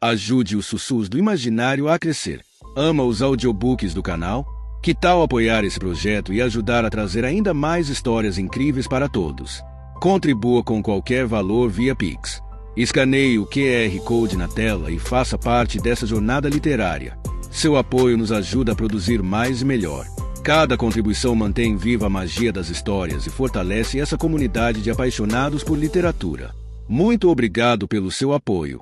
Ajude os sussurros do imaginário a crescer. Ama os audiobooks do canal? Que tal apoiar esse projeto e ajudar a trazer ainda mais histórias incríveis para todos? Contribua com qualquer valor via Pix. Escaneie o QR Code na tela e faça parte dessa jornada literária. Seu apoio nos ajuda a produzir mais e melhor. Cada contribuição mantém viva a magia das histórias e fortalece essa comunidade de apaixonados por literatura. Muito obrigado pelo seu apoio.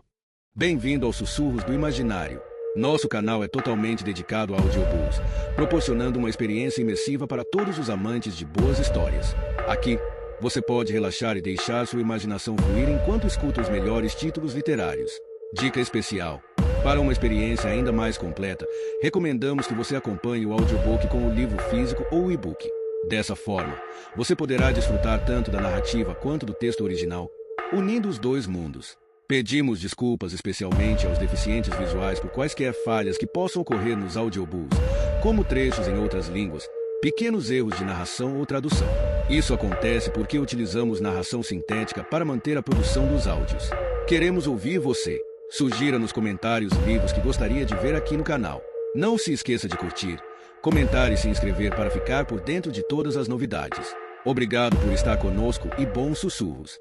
Bem-vindo aos Sussurros do Imaginário. Nosso canal é totalmente dedicado a audiobooks, proporcionando uma experiência imersiva para todos os amantes de boas histórias. Aqui, você pode relaxar e deixar sua imaginação fluir enquanto escuta os melhores títulos literários. Dica especial: para uma experiência ainda mais completa, recomendamos que você acompanhe o audiobook com o livro físico ou o e-book. Dessa forma, você poderá desfrutar tanto da narrativa quanto do texto original, unindo os dois mundos. Pedimos desculpas especialmente aos deficientes visuais por quaisquer falhas que possam ocorrer nos audiobooks, como trechos em outras línguas, pequenos erros de narração ou tradução. Isso acontece porque utilizamos narração sintética para manter a produção dos áudios. Queremos ouvir você. Sugira nos comentários livros que gostaria de ver aqui no canal. Não se esqueça de curtir, comentar e se inscrever para ficar por dentro de todas as novidades. Obrigado por estar conosco e bons sussurros.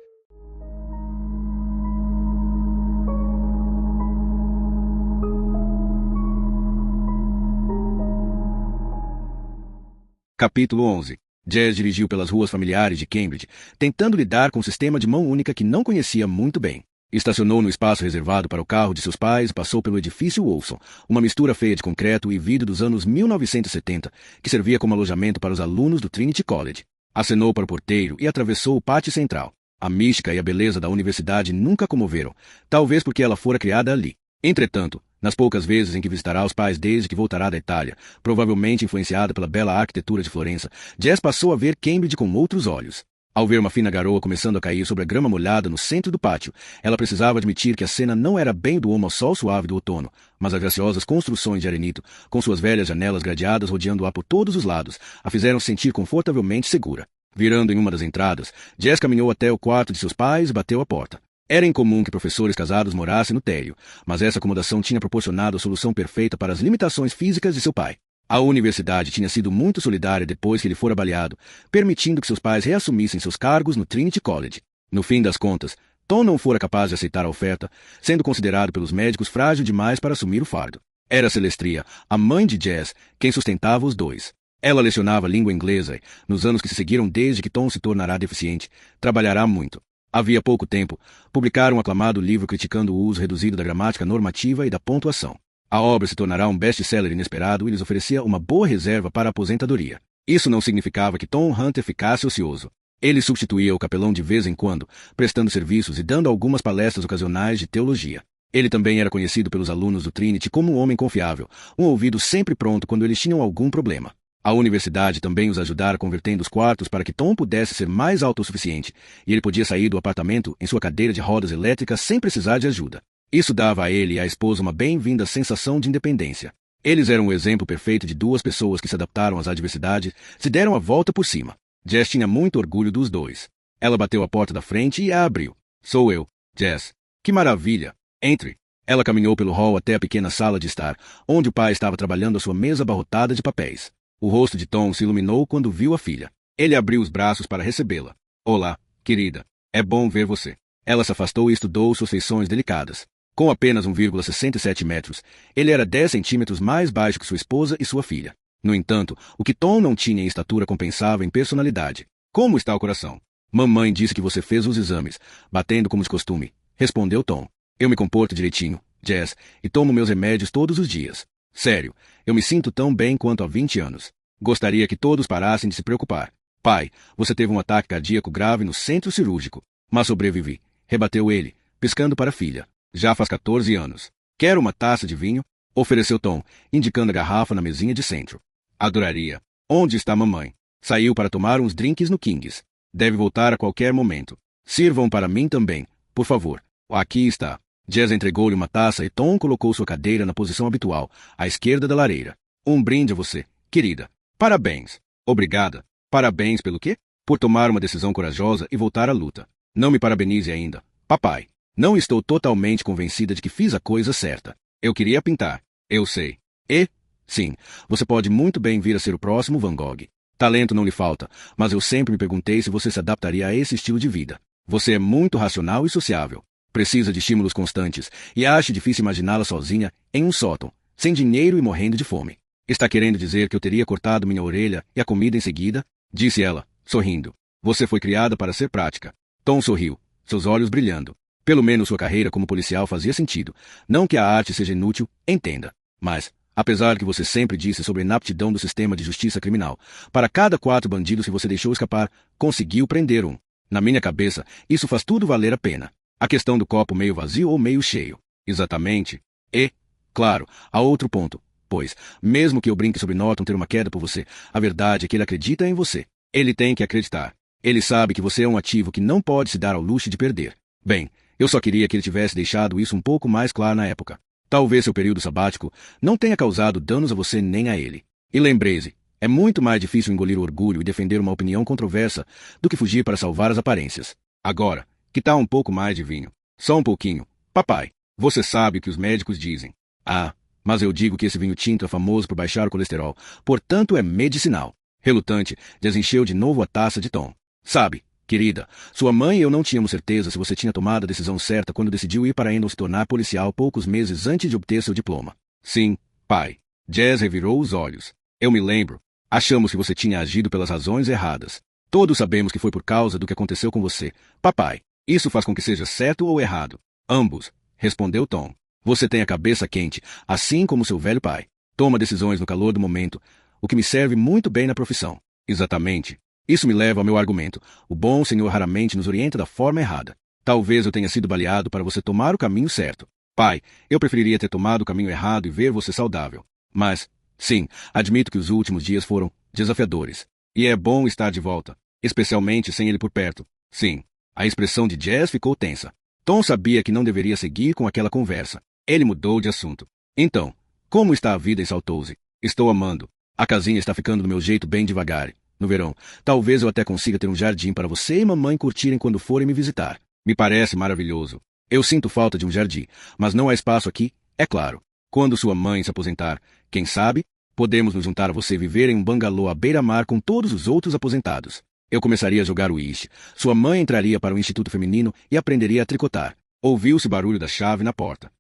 Capítulo 11. Jazz dirigiu pelas ruas familiares de Cambridge, tentando lidar com um sistema de mão única que não conhecia muito bem. Estacionou no espaço reservado para o carro de seus pais e passou pelo edifício Wolfson, uma mistura feia de concreto e vidro dos anos 1970, que servia como alojamento para os alunos do Trinity College. Acenou para o porteiro e atravessou o pátio central. A mística e a beleza da universidade nunca a comoveram, talvez porque ela fora criada ali. Entretanto, nas poucas vezes em que visitará os pais desde que voltará da Itália, provavelmente influenciada pela bela arquitetura de Florença, Jazz passou a ver Cambridge com outros olhos. Ao ver uma fina garoa começando a cair sobre a grama molhada no centro do pátio, ela precisava admitir que a cena não era bem do ao sol suave do outono, mas as graciosas construções de arenito, com suas velhas janelas gradeadas rodeando-a por todos os lados, a fizeram sentir confortavelmente segura. Virando em uma das entradas, Jazz caminhou até o quarto de seus pais e bateu à porta. Era incomum que professores casados morassem no térreo, mas essa acomodação tinha proporcionado a solução perfeita para as limitações físicas de seu pai. A universidade tinha sido muito solidária depois que ele fora baleado, permitindo que seus pais reassumissem seus cargos no Trinity College. No fim das contas, Tom não fora capaz de aceitar a oferta, sendo considerado pelos médicos frágil demais para assumir o fardo. Era Celestria, a mãe de Jazz, quem sustentava os dois. Ela lecionava língua inglesa e, nos anos que se seguiram desde que Tom se tornará deficiente, trabalhará muito. Havia pouco tempo, publicaram um aclamado livro criticando o uso reduzido da gramática normativa e da pontuação. A obra se tornará um best-seller inesperado e lhes oferecia uma boa reserva para a aposentadoria. Isso não significava que Tom Hunter ficasse ocioso. Ele substituía o capelão de vez em quando, prestando serviços e dando algumas palestras ocasionais de teologia. Ele também era conhecido pelos alunos do Trinity como um homem confiável, um ouvido sempre pronto quando eles tinham algum problema. A universidade também os ajudara convertendo os quartos para que Tom pudesse ser mais autossuficiente, e ele podia sair do apartamento em sua cadeira de rodas elétricas sem precisar de ajuda. Isso dava a ele e à esposa uma bem-vinda sensação de independência. Eles eram o exemplo perfeito de duas pessoas que se adaptaram às adversidades, se deram a volta por cima. Jazz tinha muito orgulho dos dois. Ela bateu à porta da frente e a abriu. Sou eu, Jazz. Que maravilha! Entre. Ela caminhou pelo hall até a pequena sala de estar, onde o pai estava trabalhando a sua mesa abarrotada de papéis. O rosto de Tom se iluminou quando viu a filha. Ele abriu os braços para recebê-la. Olá, querida. É bom ver você. Ela se afastou e estudou suas feições delicadas. Com apenas 1,67 metros, ele era 10 centímetros mais baixo que sua esposa e sua filha. No entanto, o que Tom não tinha em estatura compensava em personalidade. Como está o coração? Mamãe disse que você fez os exames, batendo como de costume, respondeu Tom. Eu me comporto direitinho, Jazz, e tomo meus remédios todos os dias. Sério, eu me sinto tão bem quanto há 20 anos. Gostaria que todos parassem de se preocupar. Pai, você teve um ataque cardíaco grave no centro cirúrgico. Mas sobrevivi, rebateu ele, piscando para a filha. Já faz 14 anos. Quer uma taça de vinho? Ofereceu Tom, indicando a garrafa na mesinha de centro. Adoraria. Onde está mamãe? Saiu para tomar uns drinks no King's. Deve voltar a qualquer momento. Sirvam para mim também, por favor. Aqui está. Jazz entregou-lhe uma taça e Tom colocou sua cadeira na posição habitual, à esquerda da lareira. Um brinde a você, querida. Parabéns. Obrigada. Parabéns pelo quê? Por tomar uma decisão corajosa e voltar à luta. Não me parabenize ainda. Papai. Não estou totalmente convencida de que fiz a coisa certa. Eu queria pintar. Eu sei. E, sim, você pode muito bem vir a ser o próximo Van Gogh. Talento não lhe falta, mas eu sempre me perguntei se você se adaptaria a esse estilo de vida. Você é muito racional e sociável. Precisa de estímulos constantes e acho difícil imaginá-la sozinha em um sótão, sem dinheiro e morrendo de fome. Está querendo dizer que eu teria cortado minha orelha e a comida em seguida? Disse ela, sorrindo. Você foi criada para ser prática. Tom sorriu, seus olhos brilhando. Pelo menos sua carreira como policial fazia sentido. Não que a arte seja inútil, entenda. Mas, apesar que você sempre disse sobre a inaptidão do sistema de justiça criminal, para cada 4 bandidos que você deixou escapar, conseguiu prender um. Na minha cabeça, isso faz tudo valer a pena. A questão do copo meio vazio ou meio cheio. Exatamente. E, claro, há outro ponto. Pois, mesmo que eu brinque sobre Norton ter uma queda por você, a verdade é que ele acredita em você. Ele tem que acreditar. Ele sabe que você é um ativo que não pode se dar ao luxo de perder. Bem, eu só queria que ele tivesse deixado isso um pouco mais claro na época. Talvez seu período sabático não tenha causado danos a você nem a ele. E lembre-se, é muito mais difícil engolir o orgulho e defender uma opinião controversa do que fugir para salvar as aparências. Agora, que tal um pouco mais de vinho? Só um pouquinho. Papai, você sabe o que os médicos dizem. Ah, mas eu digo que esse vinho tinto é famoso por baixar o colesterol, portanto é medicinal. Relutante, desencheu de novo a taça de Tom. Sabe, querida, sua mãe e eu não tínhamos certeza se você tinha tomado a decisão certa quando decidiu ir para Endon se tornar policial poucos meses antes de obter seu diploma. Sim, pai. Jazz revirou os olhos. Eu me lembro. Achamos que você tinha agido pelas razões erradas. Todos sabemos que foi por causa do que aconteceu com você. Papai, isso faz com que seja certo ou errado? Ambos, respondeu Tom. Você tem a cabeça quente, assim como seu velho pai. Toma decisões no calor do momento, o que me serve muito bem na profissão. Exatamente. Isso me leva ao meu argumento. O bom senhor raramente nos orienta da forma errada. Talvez eu tenha sido baleado para você tomar o caminho certo. Pai, eu preferiria ter tomado o caminho errado e ver você saudável. Mas, sim, admito que os últimos dias foram desafiadores. E é bom estar de volta, especialmente sem ele por perto. Sim, a expressão de Jazz ficou tensa. Tom sabia que não deveria seguir com aquela conversa. Ele mudou de assunto. Então, como está a vida em Saltose? Estou amando. A casinha está ficando do meu jeito bem devagar. No verão, talvez eu até consiga ter um jardim para você e mamãe curtirem quando forem me visitar. Me parece maravilhoso. Eu sinto falta de um jardim, mas não há espaço aqui, é claro. Quando sua mãe se aposentar, quem sabe, podemos nos juntar a você e viver em um bangalô à beira-mar com todos os outros aposentados. Eu começaria a jogar uísque. Sua mãe entraria para o Instituto Feminino e aprenderia a tricotar. Ouviu-se barulho da chave na porta.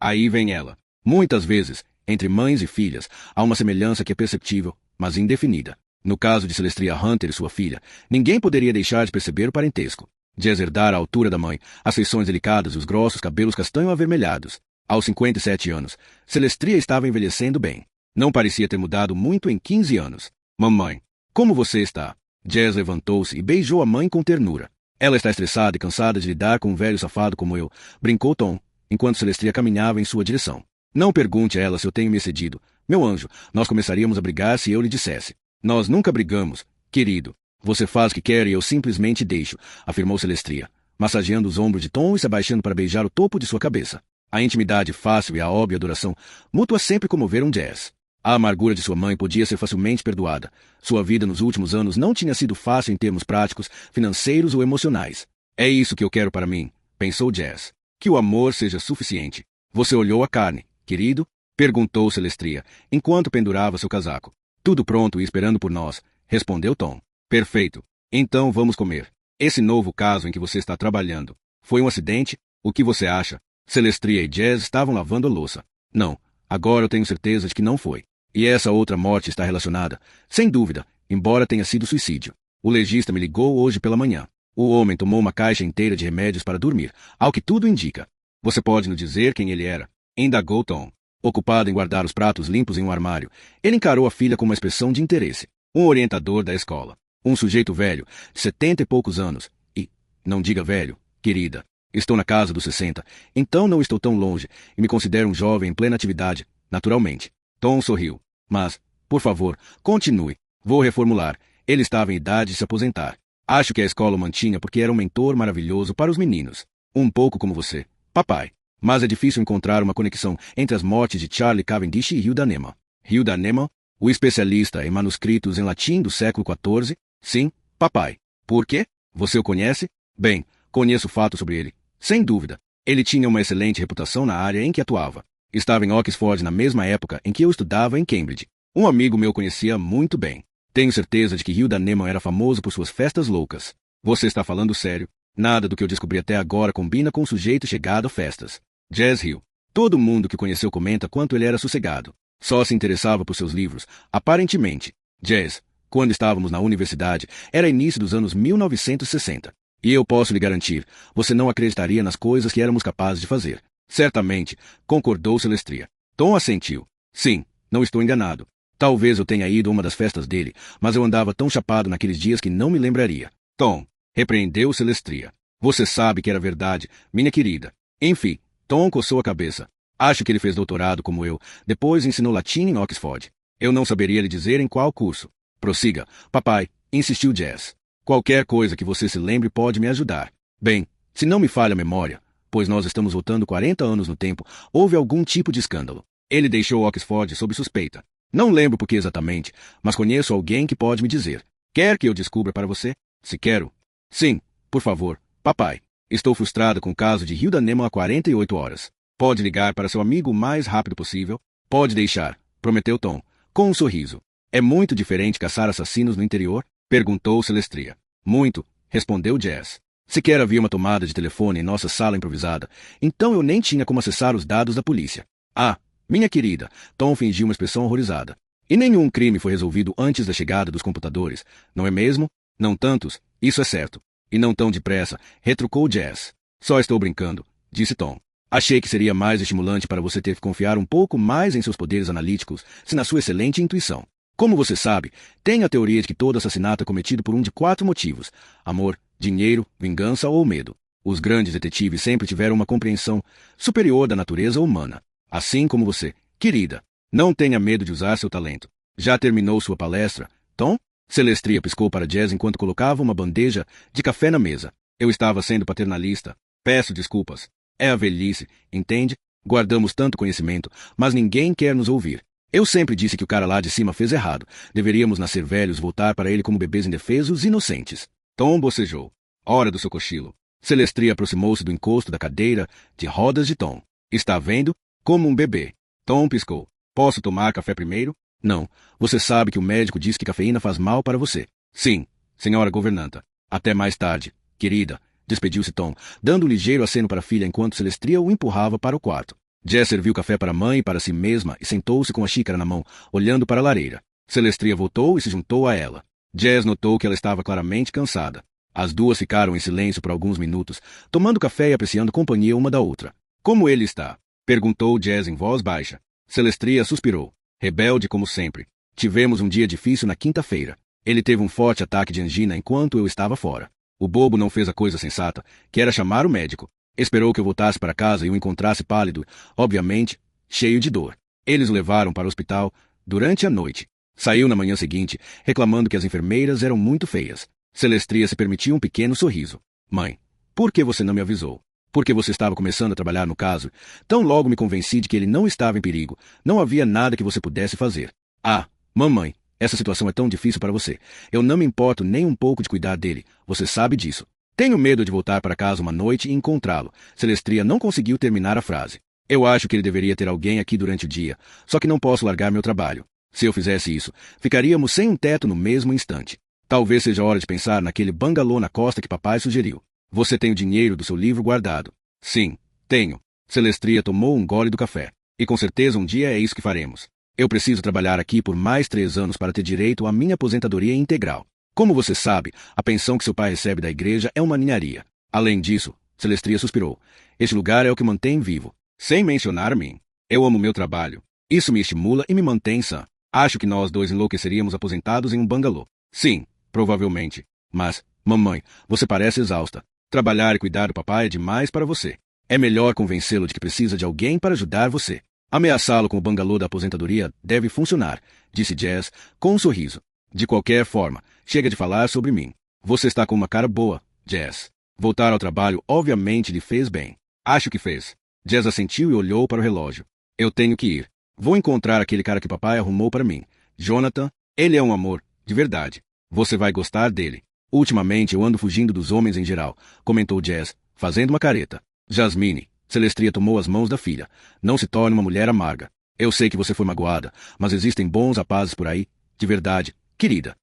Aí vem ela. Muitas vezes, entre mães e filhas, há uma semelhança que é perceptível, mas indefinida. No caso de Celestria Hunter e sua filha, ninguém poderia deixar de perceber o parentesco. Jazz herdara a altura da mãe, as feições delicadas e os grossos cabelos castanho-avermelhados. Aos 57 anos, Celestria estava envelhecendo bem. Não parecia ter mudado muito em 15 anos. Mamãe, como você está? Jazz levantou-se e beijou a mãe com ternura. Ela está estressada e cansada de lidar com um velho safado como eu, brincou Tom, enquanto Celestria caminhava em sua direção. Não pergunte a ela se eu tenho me excedido. Meu anjo, nós começaríamos a brigar se eu lhe dissesse. Nós nunca brigamos, querido. Você faz o que quer e eu simplesmente deixo, afirmou Celestria, massageando os ombros de Tom e se abaixando para beijar o topo de sua cabeça. A intimidade fácil e a óbvia adoração mútua sempre comoveram Jazz. A amargura de sua mãe podia ser facilmente perdoada. Sua vida nos últimos anos não tinha sido fácil em termos práticos, financeiros ou emocionais. É isso que eu quero para mim, pensou Jazz. Que o amor seja suficiente. Você olhou a carne, querido? Perguntou Celestria, enquanto pendurava seu casaco. Tudo pronto e esperando por nós, respondeu Tom. Perfeito. Então vamos comer. Esse novo caso em que você está trabalhando, foi um acidente? O que você acha? Celestria e Jazz estavam lavando a louça. Não, agora eu tenho certeza de que não foi. E essa outra morte está relacionada, sem dúvida, embora tenha sido suicídio. O legista me ligou hoje pela manhã. O homem tomou uma caixa inteira de remédios para dormir, ao que tudo indica. Você pode nos dizer quem ele era? Indagou Tom. Ocupado em guardar os pratos limpos em um armário, ele encarou a filha com uma expressão de interesse. Um orientador da escola. Um sujeito velho, de 70 e poucos anos. E, não diga velho, querida. Estou na casa dos 60, então não estou tão longe, e me considero um jovem em plena atividade, naturalmente. Tom sorriu. Mas, por favor, continue. Vou reformular. Ele estava em idade de se aposentar. Acho que a escola o mantinha porque era um mentor maravilhoso para os meninos. Um pouco como você, papai. Mas é difícil encontrar uma conexão entre as mortes de Charlie Cavendish e Hilda Neman. Hilda Neman, o especialista em manuscritos em latim do século XIV? Sim, papai. Por quê? Você o conhece? Bem, conheço fatos sobre ele. Sem dúvida. Ele tinha uma excelente reputação na área em que atuava. Estava em Oxford na mesma época em que eu estudava em Cambridge. Um amigo meu conhecia muito bem. Tenho certeza de que Hilda Neman era famoso por suas festas loucas. Você está falando sério? Nada do que eu descobri até agora combina com um sujeito chegado a festas. Jazz riu. Todo mundo que o conheceu comenta quanto ele era sossegado. Só se interessava por seus livros, aparentemente. Jazz, quando estávamos na universidade, era início dos anos 1960. E eu posso lhe garantir, você não acreditaria nas coisas que éramos capazes de fazer. Certamente, concordou Celestria. Tom assentiu. Sim, não estou enganado. Talvez eu tenha ido a uma das festas dele, mas eu andava tão chapado naqueles dias que não me lembraria. Tom, repreendeu Celestria. Você sabe que era verdade, minha querida. Enfim, Tom coçou a cabeça. Acho que ele fez doutorado como eu, depois ensinou latim em Oxford. Eu não saberia lhe dizer em qual curso. Prossiga, papai, insistiu Jazz. Qualquer coisa que você se lembre pode me ajudar. Bem, se não me falha a memória, pois nós estamos voltando 40 anos no tempo, houve algum tipo de escândalo. Ele deixou Oxford sob suspeita. Não lembro por que exatamente, mas conheço alguém que pode me dizer. Quer que eu descubra para você? Se quero. Sim, por favor, papai. Estou frustrada com o caso de Hilda Neman há 48 horas. Pode ligar para seu amigo o mais rápido possível? Pode deixar, prometeu Tom, com um sorriso. É muito diferente caçar assassinos no interior? Perguntou Celestria. Muito, respondeu Jazz. Sequer havia uma tomada de telefone em nossa sala improvisada, então eu nem tinha como acessar os dados da polícia. Ah, minha querida, Tom fingiu uma expressão horrorizada. E nenhum crime foi resolvido antes da chegada dos computadores, não é mesmo? Não tantos, isso é certo. E não tão depressa, retrucou Jazz. Só estou brincando, disse Tom. Achei que seria mais estimulante para você ter que confiar um pouco mais em seus poderes analíticos, se na sua excelente intuição. Como você sabe, tenho a teoria de que todo assassinato é cometido por um de 4 motivos: amor, dinheiro, vingança ou medo. Os grandes detetives sempre tiveram uma compreensão superior da natureza humana. Assim como você, querida. Não tenha medo de usar seu talento. Já terminou sua palestra, Tom? Celestria piscou para Jazz enquanto colocava uma bandeja de café na mesa. Eu estava sendo paternalista. Peço desculpas. É a velhice, entende? Guardamos tanto conhecimento, mas ninguém quer nos ouvir. Eu sempre disse que o cara lá de cima fez errado. Deveríamos nascer velhos, voltar para ele como bebês indefesos e inocentes. Tom bocejou. Hora do seu cochilo. Celestria aproximou-se do encosto da cadeira de rodas de Tom. Está vendo? Como um bebê. Tom piscou. Posso tomar café primeiro? Não. Você sabe que o médico diz que cafeína faz mal para você. Sim, senhora governanta. Até mais tarde, querida. Despediu-se Tom, dando um ligeiro aceno para a filha enquanto Celestria o empurrava para o quarto. Jess serviu café para a mãe e para si mesma e sentou-se com a xícara na mão, olhando para a lareira. Celestria voltou e se juntou a ela. Jess notou que ela estava claramente cansada. As duas ficaram em silêncio por alguns minutos, tomando café e apreciando a companhia uma da outra. Como ele está? Perguntou Jess em voz baixa. Celestria suspirou. Rebelde como sempre. Tivemos um dia difícil na quinta-feira. Ele teve um forte ataque de angina enquanto eu estava fora. O bobo não fez a coisa sensata, que era chamar o médico. Esperou que eu voltasse para casa e o encontrasse pálido, obviamente, cheio de dor. Eles o levaram para o hospital durante a noite. Saiu na manhã seguinte, reclamando que as enfermeiras eram muito feias. Celestria se permitiu um pequeno sorriso. Mãe, por que você não me avisou? Porque você estava começando a trabalhar no caso. Tão logo me convenci de que ele não estava em perigo. Não havia nada que você pudesse fazer. Ah, mamãe, essa situação é tão difícil para você. Eu não me importo nem um pouco de cuidar dele. Você sabe disso. Tenho medo de voltar para casa uma noite e encontrá-lo. Celestria não conseguiu terminar a frase. Eu acho que ele deveria ter alguém aqui durante o dia, só que não posso largar meu trabalho. Se eu fizesse isso, ficaríamos sem um teto no mesmo instante. Talvez seja hora de pensar naquele bangalô na costa que papai sugeriu. Você tem o dinheiro do seu livro guardado? Sim, tenho. Celestria tomou um gole do café. E com certeza um dia é isso que faremos. Eu preciso trabalhar aqui por mais 3 anos para ter direito à minha aposentadoria integral. Como você sabe, a pensão que seu pai recebe da igreja é uma ninharia. Além disso, Celestria suspirou. Este lugar é o que mantém vivo. Sem mencionar a mim. Eu amo meu trabalho. Isso me estimula e me mantém sã. Acho que nós dois enlouqueceríamos aposentados em um bangalô. Sim, provavelmente. Mas, mamãe, você parece exausta. Trabalhar e cuidar do papai é demais para você. É melhor convencê-lo de que precisa de alguém para ajudar você. Ameaçá-lo com o bangalô da aposentadoria deve funcionar, disse Jess, com um sorriso. De qualquer forma, chega de falar sobre mim. Você está com uma cara boa, Jess. Voltar ao trabalho obviamente lhe fez bem. Acho que fez. Jess assentiu e olhou para o relógio. Eu tenho que ir. Vou encontrar aquele cara que papai arrumou para mim. Jonathan, ele é um amor, de verdade. Você vai gostar dele. Ultimamente eu ando fugindo dos homens em geral, comentou Jess, fazendo uma careta. Jasmine, Celestria tomou as mãos da filha. Não se torne uma mulher amarga. Eu sei que você foi magoada, mas existem bons rapazes por aí. De verdade, querida.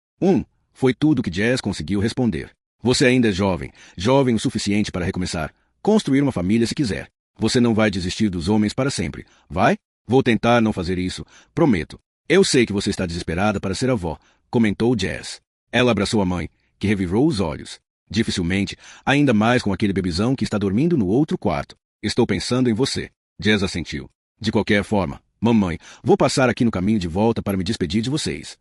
Foi tudo que Jazz conseguiu responder. Você ainda é jovem, jovem o suficiente para recomeçar. Construir uma família se quiser. Você não vai desistir dos homens para sempre, vai? Vou tentar não fazer isso, prometo. Eu sei que você está desesperada para ser avó, comentou Jazz. Ela abraçou a mãe, que revirou os olhos. Dificilmente, ainda mais com aquele bebezão que está dormindo no outro quarto. Estou pensando em você. Jazz assentiu. De qualquer forma, mamãe, vou passar aqui no caminho de volta para me despedir de vocês.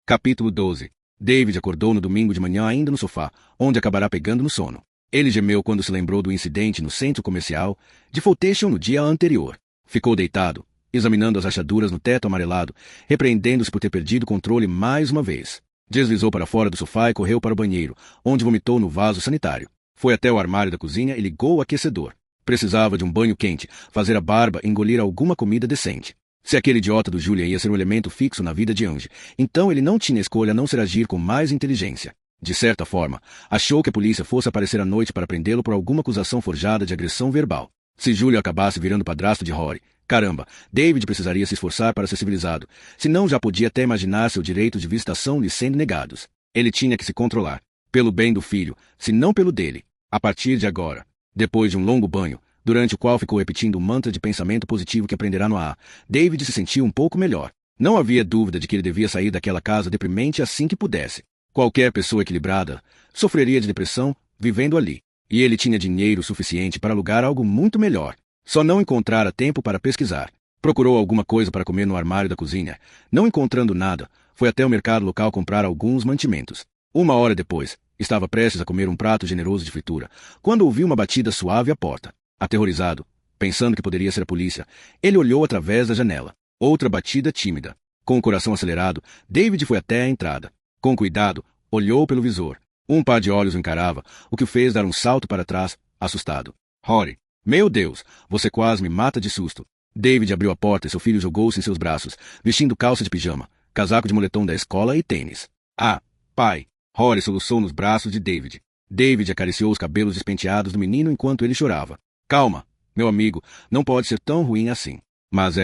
Capítulo 12. David acordou no domingo de manhã ainda no sofá, onde acabará pegando no sono. Ele gemeu quando se lembrou do incidente no centro comercial de Flotation no dia anterior. Ficou deitado, examinando as rachaduras no teto amarelado, repreendendo-se por ter perdido o controle mais uma vez. Deslizou para fora do sofá e correu para o banheiro, onde vomitou no vaso sanitário. Foi até o armário da cozinha e ligou o aquecedor. Precisava de um banho quente, fazer a barba e engolir alguma comida decente. Se aquele idiota do Julian ia ser um elemento fixo na vida de Angie, então ele não tinha escolha a não ser agir com mais inteligência. De certa forma, achou que a polícia fosse aparecer à noite para prendê-lo por alguma acusação forjada de agressão verbal. Se Julian acabasse virando padrasto de Rory, caramba, David precisaria se esforçar para ser civilizado, senão já podia até imaginar seu direito de visitação lhe sendo negados. Ele tinha que se controlar, pelo bem do filho, se não pelo dele. A partir de agora, depois de um longo banho, durante o qual ficou repetindo o mantra de pensamento positivo que aprenderá no AA, David se sentiu um pouco melhor. Não havia dúvida de que ele devia sair daquela casa deprimente assim que pudesse. Qualquer pessoa equilibrada sofreria de depressão vivendo ali. E ele tinha dinheiro suficiente para alugar algo muito melhor. Só não encontrara tempo para pesquisar. Procurou alguma coisa para comer no armário da cozinha. Não encontrando nada, foi até o mercado local comprar alguns mantimentos. 1 hora depois, estava prestes a comer um prato generoso de fritura, quando ouviu uma batida suave à porta. Aterrorizado, pensando que poderia ser a polícia, ele olhou através da janela. Outra batida tímida. Com o coração acelerado, David foi até a entrada. Com cuidado, olhou pelo visor. Um par de olhos o encarava, o que o fez dar um salto para trás, assustado. Rory, meu Deus, você quase me mata de susto. David abriu a porta e seu filho jogou-se em seus braços, vestindo calça de pijama, casaco de moletom da escola e tênis. Ah, pai! Rory soluçou nos braços de David. David acariciou os cabelos despenteados do menino enquanto ele chorava. Calma, meu amigo, não pode ser tão ruim assim. Mas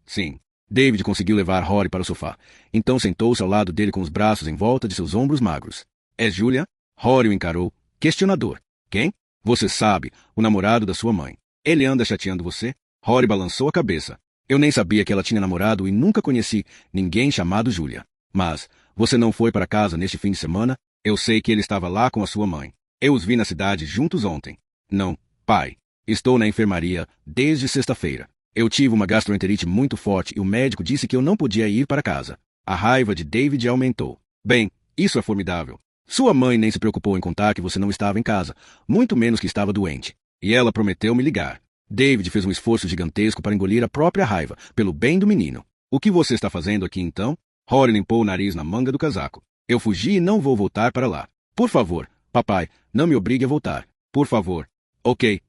sim. David conseguiu levar Rory para o sofá. Então sentou-se ao lado dele com os braços em volta de seus ombros magros. É Julian? Rory o encarou, questionador. Quem? Você sabe, o namorado da sua mãe. Ele anda chateando você? Rory balançou a cabeça. Eu nem sabia que ela tinha namorado e nunca conheci ninguém chamado Julia. Mas, você não foi para casa neste fim de semana? Eu sei que ele estava lá com a sua mãe. Eu os vi na cidade juntos ontem. Não, pai. Estou na enfermaria desde sexta-feira. Eu tive uma gastroenterite muito forte e o médico disse que eu não podia ir para casa. A raiva de David aumentou. Bem, isso é formidável. Sua mãe nem se preocupou em contar que você não estava em casa, muito menos que estava doente. E ela prometeu me ligar. David fez um esforço gigantesco para engolir a própria raiva, pelo bem do menino. O que você está fazendo aqui então? Rory limpou o nariz na manga do casaco. Eu fugi e não vou voltar para lá. Por favor, papai, não me obrigue a voltar. Por favor. Ok,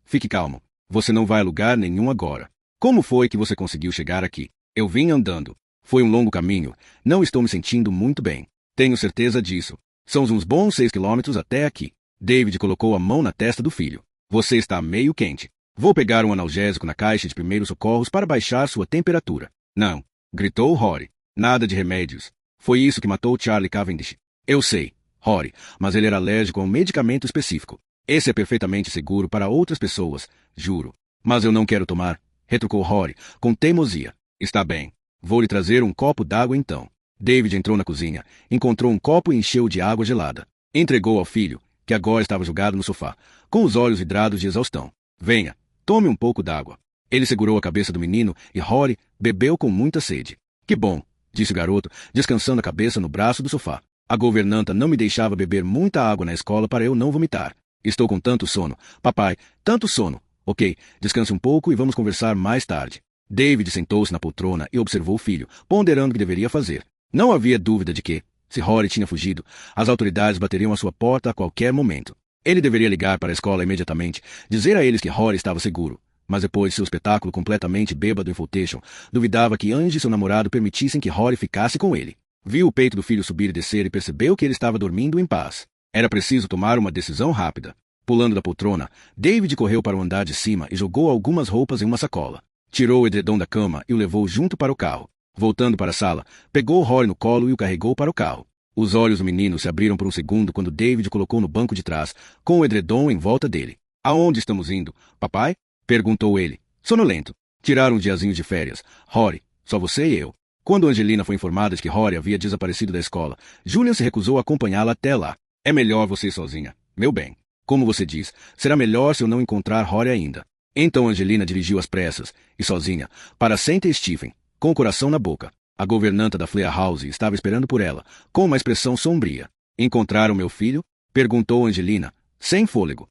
fique calmo. Você não vai a lugar nenhum agora. Como foi que você conseguiu chegar aqui? Eu vim andando. Foi um longo caminho. Não estou me sentindo muito bem. Tenho certeza disso. São uns bons 6 quilômetros até aqui. David colocou a mão na testa do filho. Você está meio quente. Vou pegar um analgésico na caixa de primeiros socorros para baixar sua temperatura. Não, gritou Rory. Nada de remédios. Foi isso que matou Charlie Cavendish. Eu sei, Rory, mas ele era alérgico a um medicamento específico. Esse é perfeitamente seguro para outras pessoas, juro. Mas eu não quero tomar, retrucou Rory, com teimosia. Está bem. Vou lhe trazer um copo d'água então. David entrou na cozinha, encontrou um copo e encheu de água gelada. Entregou ao filho, que agora estava jogado no sofá, com os olhos vidrados de exaustão. Venha, tome um pouco d'água. Ele segurou a cabeça do menino e Rory bebeu com muita sede. Que bom, disse o garoto, descansando a cabeça no braço do sofá. A governanta não me deixava beber muita água na escola para eu não vomitar. Estou com tanto sono. Papai, tanto sono. Ok, descanse um pouco e vamos conversar mais tarde. David sentou-se na poltrona e observou o filho, ponderando o que deveria fazer. Não havia dúvida de que, se Rory tinha fugido, as autoridades bateriam à sua porta a qualquer momento. Ele deveria ligar para a escola imediatamente, dizer a eles que Rory estava seguro. mas depois de seu espetáculo completamente bêbado em Flotation, duvidava que Angie e seu namorado permitissem que Rory ficasse com ele. Viu o peito do filho subir e descer e percebeu que ele estava dormindo em paz. Era preciso tomar uma decisão rápida. Pulando da poltrona, David correu para o andar de cima e jogou algumas roupas em uma sacola. Tirou o edredom da cama e o levou junto para o carro. Voltando para a sala, pegou Rory no colo e o carregou para o carro. Os olhos do menino se abriram por um segundo quando David o colocou no banco de trás, com o edredom em volta dele. Aonde estamos indo, papai? Perguntou ele, sonolento. Tiraram um diazinho de férias. Rory, só você e eu. Quando Angelina foi informada de que Rory havia desaparecido da escola, Julian se recusou a acompanhá-la até lá. É melhor você ir sozinha, meu bem. Como você diz, será melhor se eu não encontrar Rory ainda. Então Angelina dirigiu às pressas, e sozinha, para St. Stephen, com o coração na boca. A governanta da Flea House estava esperando por ela, com uma expressão sombria. Encontraram meu filho? Perguntou Angelina, sem fôlego.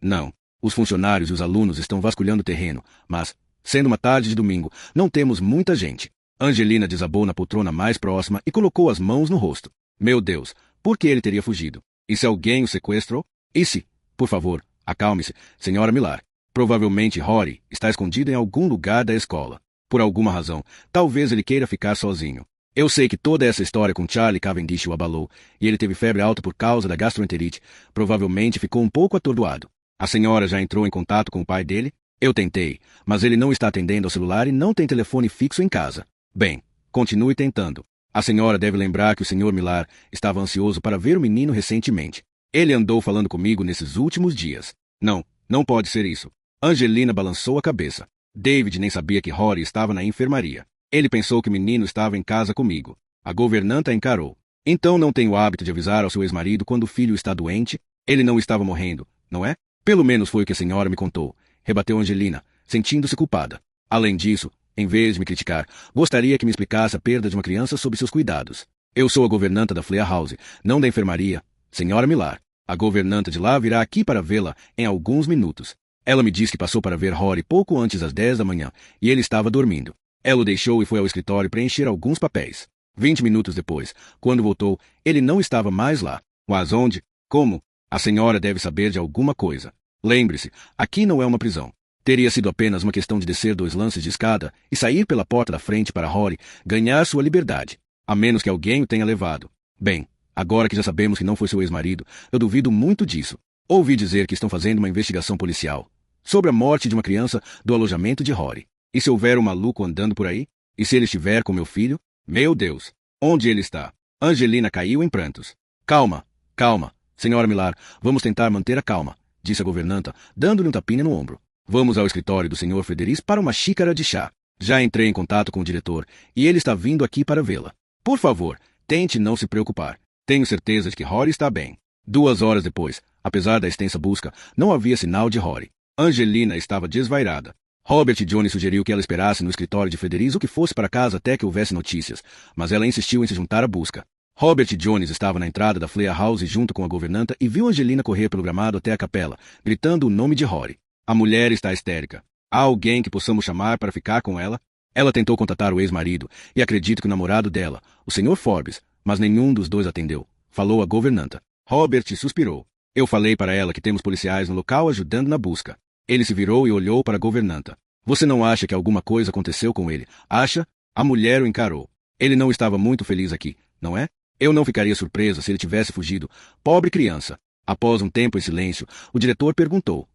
Não. Os funcionários e os alunos estão vasculhando o terreno, mas, sendo uma tarde de domingo, não temos muita gente. Angelina desabou na poltrona mais próxima e colocou as mãos no rosto. Meu Deus, por que ele teria fugido? E se alguém o sequestrou? E se? Por favor, acalme-se, senhora Millar. Provavelmente Rory está escondido em algum lugar da escola. Por alguma razão, talvez ele queira ficar sozinho. Eu sei que toda essa história com Charlie Cavendish o abalou, e ele teve febre alta por causa da gastroenterite. Provavelmente ficou um pouco atordoado. A senhora já entrou em contato com o pai dele? Eu tentei, mas ele não está atendendo ao celular e não tem telefone fixo em casa. Bem, continue tentando. A senhora deve lembrar que o Sr. Millar estava ansioso para ver o menino recentemente. Ele andou falando comigo nesses últimos dias. Não, não pode ser isso. Angelina balançou a cabeça. David nem sabia que Rory estava na enfermaria. Ele pensou que o menino estava em casa comigo. A governanta encarou. Então não tem o hábito de avisar ao seu ex-marido quando o filho está doente? Ele não estava morrendo, não é? Pelo menos foi o que a senhora me contou, rebateu Angelina, sentindo-se culpada. Além disso, em vez de me criticar, gostaria que me explicasse a perda de uma criança sob seus cuidados. Eu sou a governanta da Flea House, não da enfermaria. Senhora Millar, a governanta de lá virá aqui para vê-la em alguns minutos. Ela me disse que passou para ver Rory pouco antes das 10 da manhã, e ele estava dormindo. Ela o deixou e foi ao escritório preencher alguns papéis. 20 minutos depois, quando voltou, ele não estava mais lá. Mas onde? Como? A senhora deve saber de alguma coisa. Lembre-se, aqui não é uma prisão. Teria sido apenas uma questão de descer 2 lances de escada e sair pela porta da frente para Rory ganhar sua liberdade. A menos que alguém o tenha levado. Bem, agora que já sabemos que não foi seu ex-marido, eu duvido muito disso. Ouvi dizer que estão fazendo uma investigação policial sobre a morte de uma criança do alojamento de Rory. E se houver um maluco andando por aí? E se ele estiver com meu filho? Meu Deus! Onde ele está? Angelina caiu em prantos. Calma, calma. Senhora Millar, vamos tentar manter a calma, disse a governanta, dando-lhe um tapinha no ombro. Vamos ao escritório do Sr. Frederic para uma xícara de chá. Já entrei em contato com o diretor, e ele está vindo aqui para vê-la. Por favor, tente não se preocupar. Tenho certeza de que Rory está bem. 2 horas depois, apesar da extensa busca, não havia sinal de Rory. Angelina estava desvairada. Robert Jones sugeriu que ela esperasse no escritório de Frederic ou que fosse para casa até que houvesse notícias, mas ela insistiu em se juntar à busca. Robert Jones estava na entrada da Flea House junto com a governanta e viu Angelina correr pelo gramado até a capela, gritando o nome de Rory. A mulher está histérica. Há alguém que possamos chamar para ficar com ela? Ela tentou contatar o ex-marido e acredito que o namorado dela, o Sr. Forbes, mas nenhum dos dois atendeu. Falou a governanta. Robert suspirou. Eu falei para ela que temos policiais no local ajudando na busca. Ele se virou e olhou para a governanta. Você não acha que alguma coisa aconteceu com ele? Acha? A mulher o encarou. Ele não estava muito feliz aqui, não é? Eu não ficaria surpresa se ele tivesse fugido. Pobre criança. Após um tempo em silêncio, o diretor perguntou.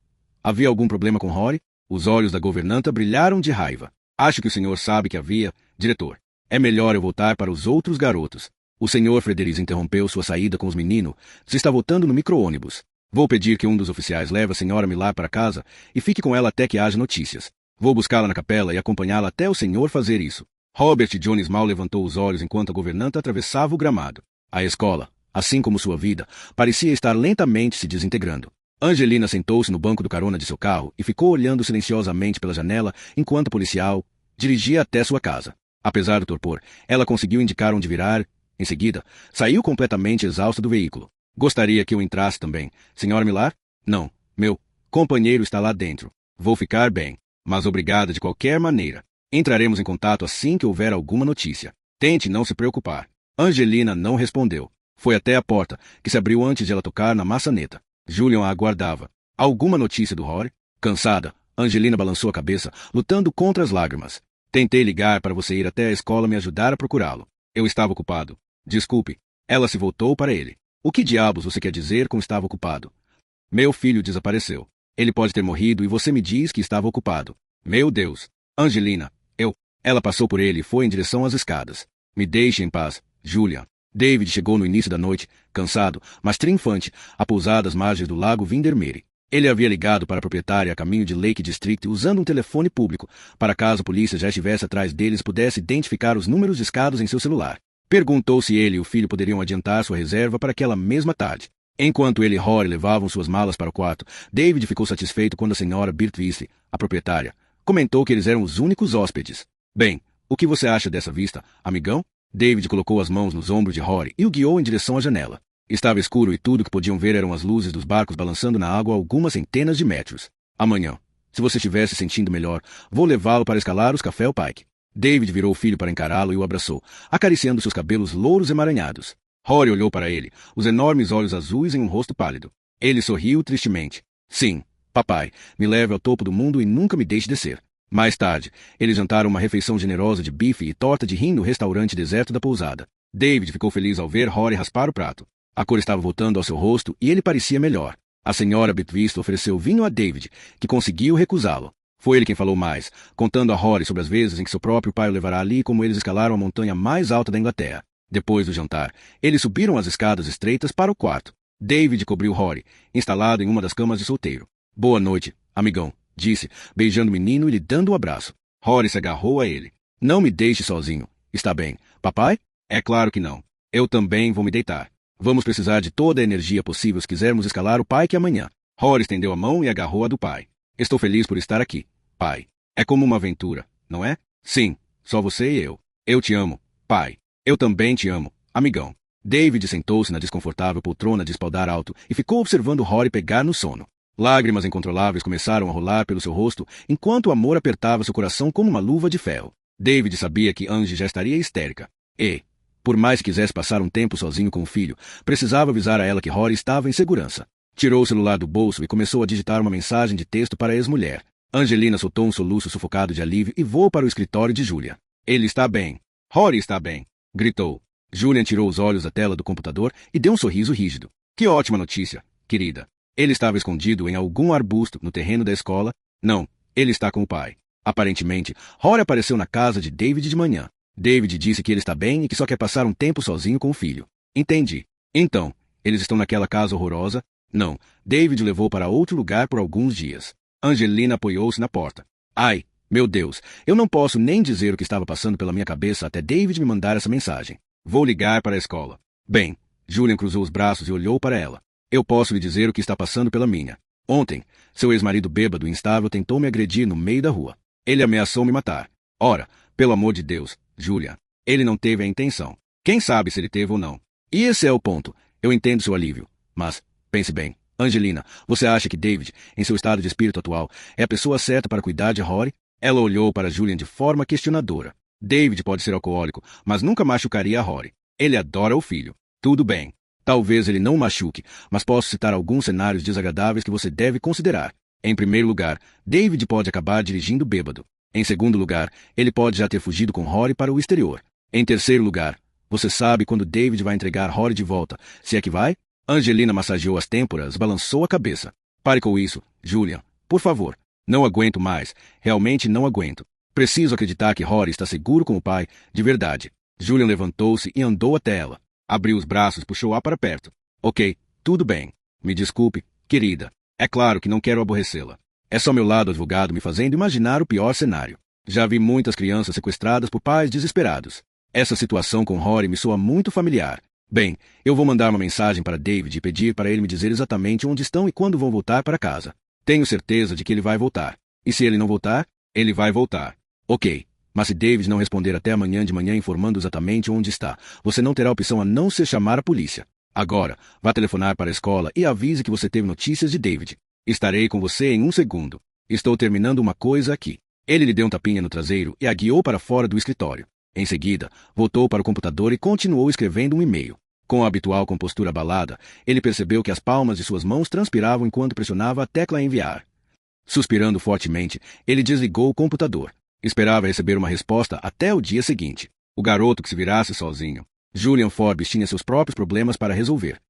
Havia algum problema com Rory? Os olhos da governanta brilharam de raiva. Acho que o senhor sabe que havia. Diretor, é melhor eu voltar para os outros garotos. O senhor Frederic interrompeu sua saída com os meninos. Se está voltando no micro-ônibus. Vou pedir que um dos oficiais leve a senhora Millar para casa e fique com ela até que haja notícias. Vou buscá-la na capela e acompanhá-la até o senhor fazer isso. Robert Jones mal levantou os olhos enquanto a governanta atravessava o gramado. A escola, assim como sua vida, parecia estar lentamente se desintegrando. Angelina sentou-se no banco do carona de seu carro e ficou olhando silenciosamente pela janela enquanto o policial dirigia até sua casa. Apesar do torpor, ela conseguiu indicar onde virar. Em seguida, saiu completamente exausta do veículo. Gostaria que eu entrasse também, senhora Millar? Não, meu companheiro está lá dentro. Vou ficar bem, mas obrigada de qualquer maneira. Entraremos em contato assim que houver alguma notícia. Tente não se preocupar. Angelina não respondeu. Foi até a porta, que se abriu antes de ela tocar na maçaneta. Julian a aguardava. Alguma notícia do Rory? Cansada, Angelina balançou a cabeça, lutando contra as lágrimas. Tentei ligar para você ir até a escola me ajudar a procurá-lo. Eu estava ocupado. Desculpe. Ela se voltou para ele. O que diabos você quer dizer com estava ocupado? Meu filho desapareceu. Ele pode ter morrido e você me diz que estava ocupado. Meu Deus. Angelina, eu... Ela passou por ele e foi em direção às escadas. Me deixe em paz, Julia. David chegou no início da noite, cansado, mas triunfante, a pousar às margens do lago Windermere. Ele havia ligado para a proprietária a caminho de Lake District usando um telefone público, para caso a polícia já estivesse atrás deles pudesse identificar os números discados em seu celular. Perguntou se ele e o filho poderiam adiantar sua reserva para aquela mesma tarde. Enquanto ele e Rory levavam suas malas para o quarto, David ficou satisfeito quando a senhora Birtwistle, a proprietária, comentou que eles eram os únicos hóspedes. Bem, o que você acha dessa vista, amigão? David colocou as mãos nos ombros de Rory e o guiou em direção à janela. Estava escuro e tudo que podiam ver eram as luzes dos barcos balançando na água a algumas centenas de metros. Amanhã, se você estiver se sentindo melhor, vou levá-lo para escalar os Café Pike. David virou o filho para encará-lo e o abraçou, acariciando seus cabelos louros emaranhados. Rory olhou para ele, os enormes olhos azuis em um rosto pálido. Ele sorriu tristemente. Sim, papai, me leve ao topo do mundo e nunca me deixe descer. Mais tarde, eles jantaram uma refeição generosa de bife e torta de rim no restaurante deserto da pousada. David ficou feliz ao ver Rory raspar o prato. A cor estava voltando ao seu rosto e ele parecia melhor. A senhora Birtwistle ofereceu vinho a David, que conseguiu recusá-lo. Foi ele quem falou mais, contando a Rory sobre as vezes em que seu próprio pai o levará ali e como eles escalaram a montanha mais alta da Inglaterra. Depois do jantar, eles subiram as escadas estreitas para o quarto. David cobriu Rory, instalado em uma das camas de solteiro. Boa noite, amigão, disse, beijando o menino e lhe dando um abraço. Rory se agarrou a ele. Não me deixe sozinho. Está bem, papai? É claro que não. Eu também vou me deitar. Vamos precisar de toda a energia possível se quisermos escalar o Pike amanhã. Rory estendeu a mão e agarrou a do pai. Estou feliz por estar aqui, pai. É como uma aventura, não é? Sim, só você e eu. Eu te amo, pai. Eu também te amo, amigão. David sentou-se na desconfortável poltrona de espaldar alto e ficou observando Rory pegar no sono. Lágrimas incontroláveis começaram a rolar pelo seu rosto enquanto o amor apertava seu coração como uma luva de ferro. David sabia que Angie já estaria histérica. E, por mais que quisesse passar um tempo sozinho com o filho, precisava avisar a ela que Rory estava em segurança. Tirou o celular do bolso e começou a digitar uma mensagem de texto para a ex-mulher. Angelina soltou um soluço sufocado de alívio e voou para o escritório de Julia. Ele está bem. Rory está bem. Gritou. Julian tirou os olhos da tela do computador e deu um sorriso rígido. Que ótima notícia, querida. Ele estava escondido em algum arbusto no terreno da escola. Não, ele está com o pai. Aparentemente, Rory apareceu na casa de David de manhã. David disse que ele está bem e que só quer passar um tempo sozinho com o filho. Entendi. Então, eles estão naquela casa horrorosa? Não, David o levou para outro lugar por alguns dias. Angelina apoiou-se na porta. Ai, meu Deus, eu não posso nem dizer o que estava passando pela minha cabeça até David me mandar essa mensagem. Vou ligar para a escola. Bem, Julian cruzou os braços e olhou para ela. Eu posso lhe dizer o que está passando pela minha. Ontem, seu ex-marido bêbado e instável tentou me agredir no meio da rua. Ele ameaçou me matar. Ora, pelo amor de Deus, Julian, ele não teve a intenção. Quem sabe se ele teve ou não. E esse é o ponto. Eu entendo seu alívio. Mas, pense bem, Angelina, você acha que David, em seu estado de espírito atual, é a pessoa certa para cuidar de Rory? Ela olhou para Julian de forma questionadora. David pode ser alcoólico, mas nunca machucaria a Rory. Ele adora o filho. Tudo bem. Talvez ele não o machuque, mas posso citar alguns cenários desagradáveis que você deve considerar. Em primeiro lugar, David pode acabar dirigindo bêbado. Em segundo lugar, ele pode já ter fugido com Rory para o exterior. Em terceiro lugar, você sabe quando David vai entregar Rory de volta, se é que vai? Angelina massageou as têmporas, balançou a cabeça. Pare com isso, Julian. Por favor. Não aguento mais. Realmente não aguento. Preciso acreditar que Rory está seguro com o pai, de verdade. Julian levantou-se e andou até ela. Abriu os braços e puxou-a para perto. Ok, tudo bem. Me desculpe, querida. É claro que não quero aborrecê-la. É só meu lado advogado me fazendo imaginar o pior cenário. Já vi muitas crianças sequestradas por pais desesperados. Essa situação com Rory me soa muito familiar. Bem, eu vou mandar uma mensagem para David e pedir para ele me dizer exatamente onde estão e quando vão voltar para casa. Tenho certeza de que ele vai voltar. E se ele não voltar, ele vai voltar. Ok, mas se David não responder até amanhã de manhã informando exatamente onde está, você não terá opção a não ser chamar a polícia. Agora, vá telefonar para a escola e avise que você teve notícias de David. Estarei com você em um segundo. Estou terminando uma coisa aqui. Ele lhe deu um tapinha no traseiro e a guiou para fora do escritório. Em seguida, voltou para o computador e continuou escrevendo um e-mail. Com a habitual compostura abalada, ele percebeu que as palmas de suas mãos transpiravam enquanto pressionava a tecla enviar. Suspirando fortemente, ele desligou o computador. Esperava receber uma resposta até o dia seguinte. O garoto que se virasse sozinho. Julian Forbes tinha seus próprios problemas para resolver.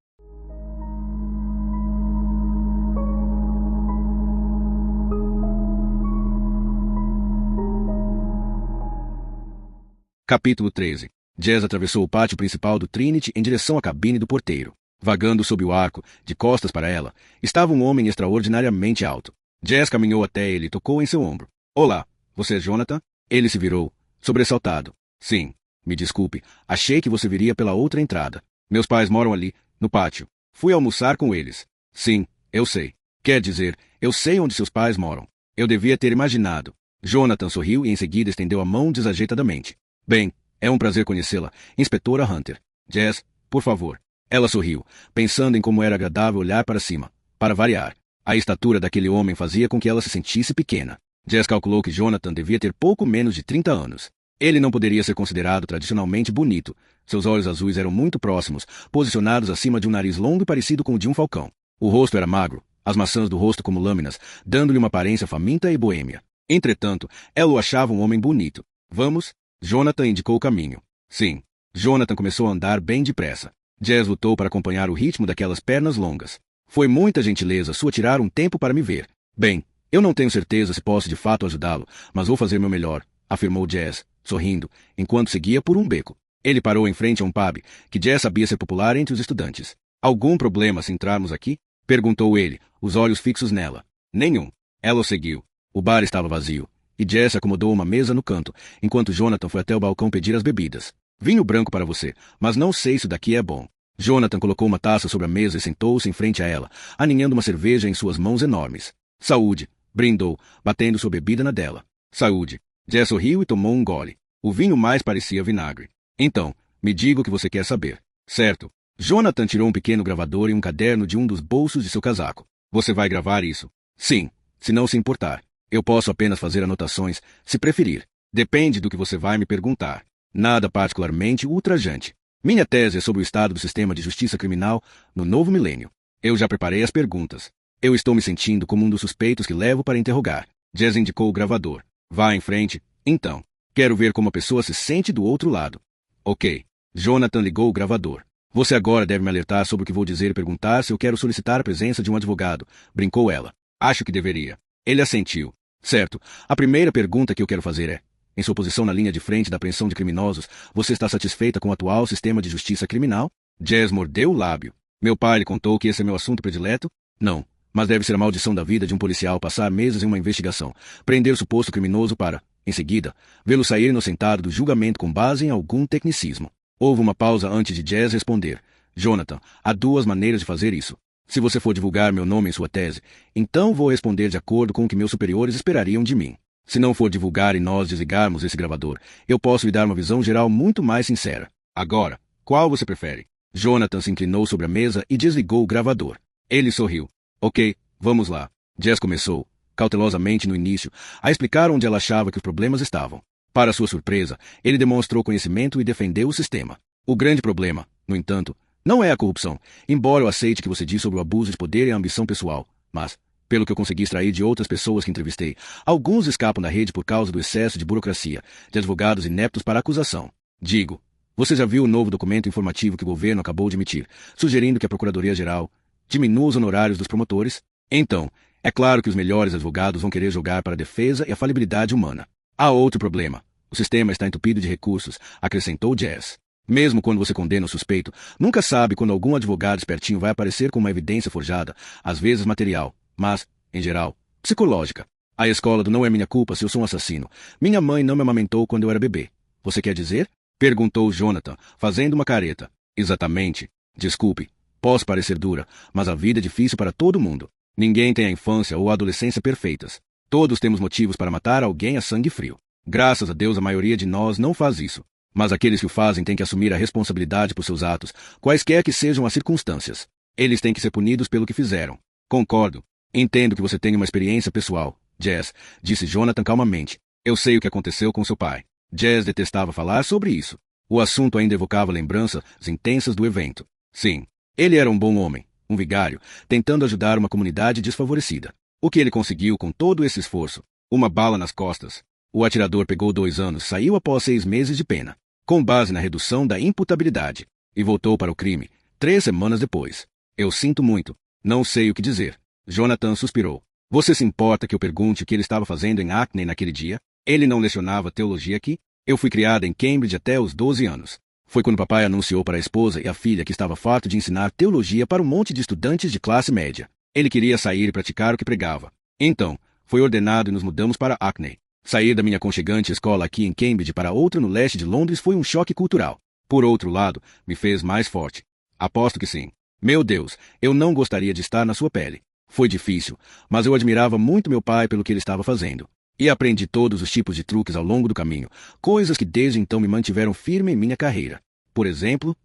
Capítulo 13. Jazz atravessou o pátio principal do Trinity em direção à cabine do porteiro. Vagando sob o arco, de costas para ela, estava um homem extraordinariamente alto. Jazz caminhou até ele e tocou em seu ombro. Olá, você é Jonathan? Ele se virou, sobressaltado. Sim, me desculpe, achei que você viria pela outra entrada. Meus pais moram ali, no pátio. Fui almoçar com eles. Sim, eu sei. Quer dizer, eu sei onde seus pais moram. Eu devia ter imaginado. Jonathan sorriu e em seguida estendeu a mão desajeitadamente. Bem, é um prazer conhecê-la, Inspetora Hunter. Jazz, por favor. Ela sorriu, pensando em como era agradável olhar para cima. Para variar, a estatura daquele homem fazia com que ela se sentisse pequena. Jazz calculou que Jonathan devia ter pouco menos de 30 anos. Ele não poderia ser considerado tradicionalmente bonito. Seus olhos azuis eram muito próximos, posicionados acima de um nariz longo e parecido com o de um falcão. O rosto era magro, as maçãs do rosto como lâminas, dando-lhe uma aparência faminta e boêmia. Entretanto, ela o achava um homem bonito. Vamos? Jonathan indicou o caminho. Sim. Jonathan começou a andar bem depressa. Jazz lutou para acompanhar o ritmo daquelas pernas longas. Foi muita gentileza sua tirar um tempo para me ver. Bem, eu não tenho certeza se posso de fato ajudá-lo, mas vou fazer meu melhor, afirmou Jazz, sorrindo, enquanto seguia por um beco. Ele parou em frente a um pub, que Jazz sabia ser popular entre os estudantes. Algum problema se entrarmos aqui? Perguntou ele, os olhos fixos nela. Nenhum. Ela o seguiu. O bar estava vazio, e Jazz acomodou uma mesa no canto, enquanto Jonathan foi até o balcão pedir as bebidas. Vinho branco para você, mas não sei se o daqui é bom. Jonathan colocou uma taça sobre a mesa e sentou-se em frente a ela, aninhando uma cerveja em suas mãos enormes. Saúde, brindou, batendo sua bebida na dela. Saúde. Jazz sorriu e tomou um gole. O vinho mais parecia vinagre. Então, me diga o que você quer saber. Certo. Jonathan tirou um pequeno gravador e um caderno de um dos bolsos de seu casaco. Você vai gravar isso? Sim, se não se importar. Eu posso apenas fazer anotações, se preferir. Depende do que você vai me perguntar. Nada particularmente ultrajante. Minha tese é sobre o estado do sistema de justiça criminal no novo milênio. Eu já preparei as perguntas. Eu estou me sentindo como um dos suspeitos que levo para interrogar. Jazz indicou o gravador. Vá em frente, então. Quero ver como a pessoa se sente do outro lado. Ok. Jonathan ligou o gravador. Você agora deve me alertar sobre o que vou dizer e perguntar se eu quero solicitar a presença de um advogado. Brincou ela. Acho que deveria. Ele assentiu. Certo. A primeira pergunta que eu quero fazer é: em sua posição na linha de frente da apreensão de criminosos, você está satisfeita com o atual sistema de justiça criminal? Jazz mordeu o lábio. Meu pai lhe contou que esse é meu assunto predileto? Não. Mas deve ser a maldição da vida de um policial passar meses em uma investigação, prender o suposto criminoso para, em seguida, vê-lo sair inocentado do julgamento com base em algum tecnicismo. Houve uma pausa antes de Jazz responder. Jonathan, há duas maneiras de fazer isso. Se você for divulgar meu nome em sua tese, então vou responder de acordo com o que meus superiores esperariam de mim. Se não for divulgar e nós desligarmos esse gravador, eu posso lhe dar uma visão geral muito mais sincera. Agora, qual você prefere? Jonathan se inclinou sobre a mesa e desligou o gravador. Ele sorriu. Ok, vamos lá. Jazz começou, cautelosamente no início, a explicar onde ela achava que os problemas estavam. Para sua surpresa, ele demonstrou conhecimento e defendeu o sistema. O grande problema, no entanto, não é a corrupção, embora eu aceite que você diz sobre o abuso de poder e a ambição pessoal, mas, pelo que eu consegui extrair de outras pessoas que entrevistei, alguns escapam da rede por causa do excesso de burocracia, de advogados ineptos para a acusação. Digo, você já viu o novo documento informativo que o governo acabou de emitir, sugerindo que a Procuradoria-Geral diminua os honorários dos promotores? Então, é claro que os melhores advogados vão querer jogar para a defesa e a falibilidade humana. Há outro problema. O sistema está entupido de recursos, acrescentou Jazz. Mesmo quando você condena o suspeito, nunca sabe quando algum advogado espertinho vai aparecer com uma evidência forjada, às vezes material, mas, em geral, psicológica. A escola do não é minha culpa se eu sou um assassino. Minha mãe não me amamentou quando eu era bebê. Você quer dizer? Perguntou Jonathan, fazendo uma careta. Exatamente. Desculpe. Posso parecer dura, mas a vida é difícil para todo mundo. Ninguém tem a infância ou a adolescência perfeitas. Todos temos motivos para matar alguém a sangue frio. Graças a Deus a maioria de nós não faz isso. Mas aqueles que o fazem têm que assumir a responsabilidade por seus atos, quaisquer que sejam as circunstâncias. Eles têm que ser punidos pelo que fizeram. Concordo. Entendo que você tem uma experiência pessoal, Jazz, disse Jonathan calmamente. Eu sei o que aconteceu com seu pai. Jazz detestava falar sobre isso. O assunto ainda evocava lembranças intensas do evento. Sim. Ele era um bom homem, um vigário, tentando ajudar uma comunidade desfavorecida. O que ele conseguiu com todo esse esforço? Uma bala nas costas. O atirador pegou 2 anos, saiu após 6 meses de pena, com base na redução da imputabilidade, e voltou para o crime 3 semanas depois. Eu sinto muito. Não sei o que dizer. Jonathan suspirou. Você se importa que eu pergunte o que ele estava fazendo em Hackney naquele dia? Ele não lecionava teologia aqui? Eu fui criada em Cambridge até os 12 anos. Foi quando papai anunciou para a esposa e a filha que estava farto de ensinar teologia para um monte de estudantes de classe média. Ele queria sair e praticar o que pregava. Então, foi ordenado e nos mudamos para Hackney. Sair da minha aconchegante escola aqui em Cambridge para outra no leste de Londres foi um choque cultural. Por outro lado, me fez mais forte. Aposto que sim. Meu Deus, eu não gostaria de estar na sua pele. Foi difícil, mas eu admirava muito meu pai pelo que ele estava fazendo. E aprendi todos os tipos de truques ao longo do caminho, coisas que desde então me mantiveram firme em minha carreira. Por exemplo...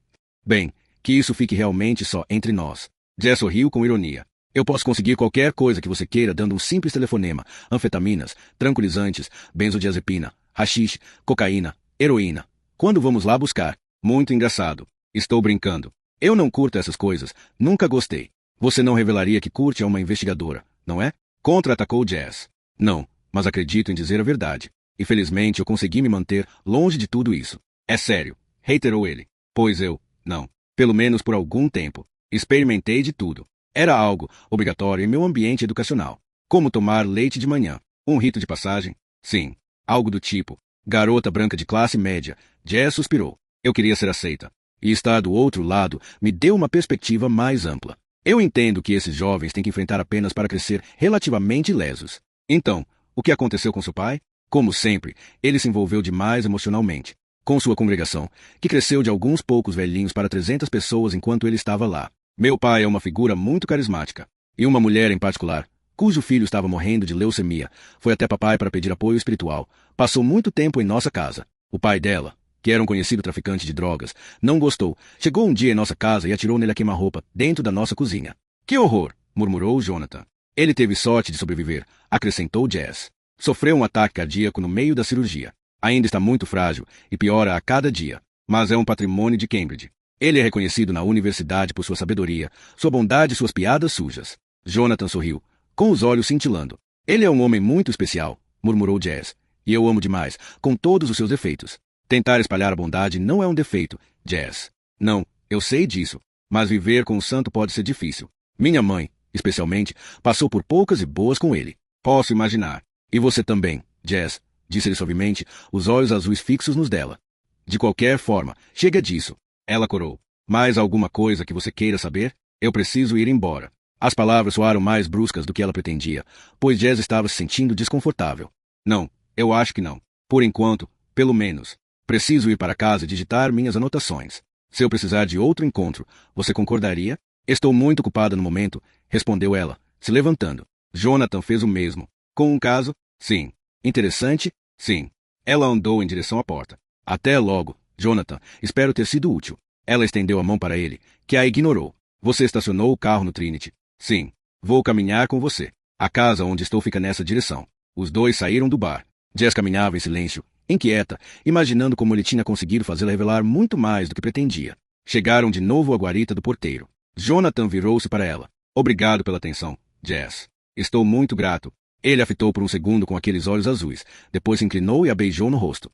Bem, que isso fique realmente só entre nós. Jess sorriu com ironia. Eu posso conseguir qualquer coisa que você queira dando um simples telefonema, anfetaminas, tranquilizantes, benzodiazepina, haxixe, cocaína, heroína. Quando vamos lá buscar? Muito engraçado. Estou brincando. Eu não curto essas coisas, nunca gostei. Você não revelaria que curte a uma investigadora, não é? Contra-atacou Jess. Não, mas acredito em dizer a verdade. E felizmente eu consegui me manter longe de tudo isso. É sério, reiterou ele. Pois eu, não. Pelo menos por algum tempo. Experimentei de tudo. Era algo obrigatório em meu ambiente educacional. Como tomar leite de manhã. Um rito de passagem? Sim. Algo do tipo. Garota branca de classe média. Jess suspirou. Eu queria ser aceita. E estar do outro lado me deu uma perspectiva mais ampla. Eu entendo que esses jovens têm que enfrentar apenas para crescer relativamente ilesos. Então, o que aconteceu com seu pai? Como sempre, ele se envolveu demais emocionalmente. Com sua congregação, que cresceu de alguns poucos velhinhos para 300 pessoas enquanto ele estava lá. Meu pai é uma figura muito carismática. E uma mulher em particular, cujo filho estava morrendo de leucemia, foi até papai para pedir apoio espiritual. Passou muito tempo em nossa casa. O pai dela, que era um conhecido traficante de drogas, não gostou. Chegou um dia em nossa casa e atirou nele a queima-roupa, dentro da nossa cozinha. Que horror! Murmurou Jonathan. Ele teve sorte de sobreviver, acrescentou Jess. Sofreu um ataque cardíaco no meio da cirurgia. Ainda está muito frágil e piora a cada dia. Mas é um patrimônio de Cambridge. Ele é reconhecido na universidade por sua sabedoria, sua bondade e suas piadas sujas. Jonathan sorriu, com os olhos cintilando. Ele é um homem muito especial, murmurou Jess. E eu amo demais, com todos os seus defeitos. Tentar espalhar a bondade não é um defeito, Jess. Não, eu sei disso. Mas viver com um santo pode ser difícil. Minha mãe, especialmente, passou por poucas e boas com ele. Posso imaginar. E você também, Jess, disse ele suavemente, os olhos azuis fixos nos dela. De qualquer forma, chega disso. Ela corou. Mais alguma coisa que você queira saber? Eu preciso ir embora. As palavras soaram mais bruscas do que ela pretendia, pois Jess estava se sentindo desconfortável. Não, eu acho que não. Por enquanto, pelo menos. Preciso ir para casa e digitar minhas anotações. Se eu precisar de outro encontro, você concordaria? Estou muito ocupada no momento, respondeu ela, se levantando. Jonathan fez o mesmo. Com um caso? Sim. Interessante? Sim. Ela andou em direção à porta. Até logo, Jonathan. Espero ter sido útil. Ela estendeu a mão para ele, que a ignorou. Você estacionou o carro no Trinity? Sim. Vou caminhar com você. A casa onde estou fica nessa direção. Os dois saíram do bar. Jess caminhava em silêncio, inquieta, imaginando como ele tinha conseguido fazê-la revelar muito mais do que pretendia. Chegaram de novo à guarita do porteiro. Jonathan virou-se para ela. Obrigado pela atenção, Jess. Estou muito grato. Ele a fitou por um segundo com aqueles olhos azuis, depois se inclinou e a beijou no rosto.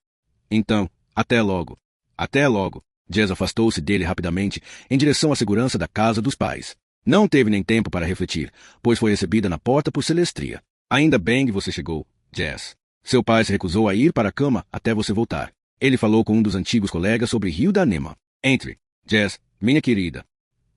Então, até logo. Até logo. Jess afastou-se dele rapidamente, em direção à segurança da casa dos pais. Não teve nem tempo para refletir, pois foi recebida na porta por Celestria. Ainda bem que você chegou, Jess. Seu pai se recusou a ir para a cama até você voltar. Ele falou com um dos antigos colegas sobre Hilda Nema. Entre, Jess, minha querida.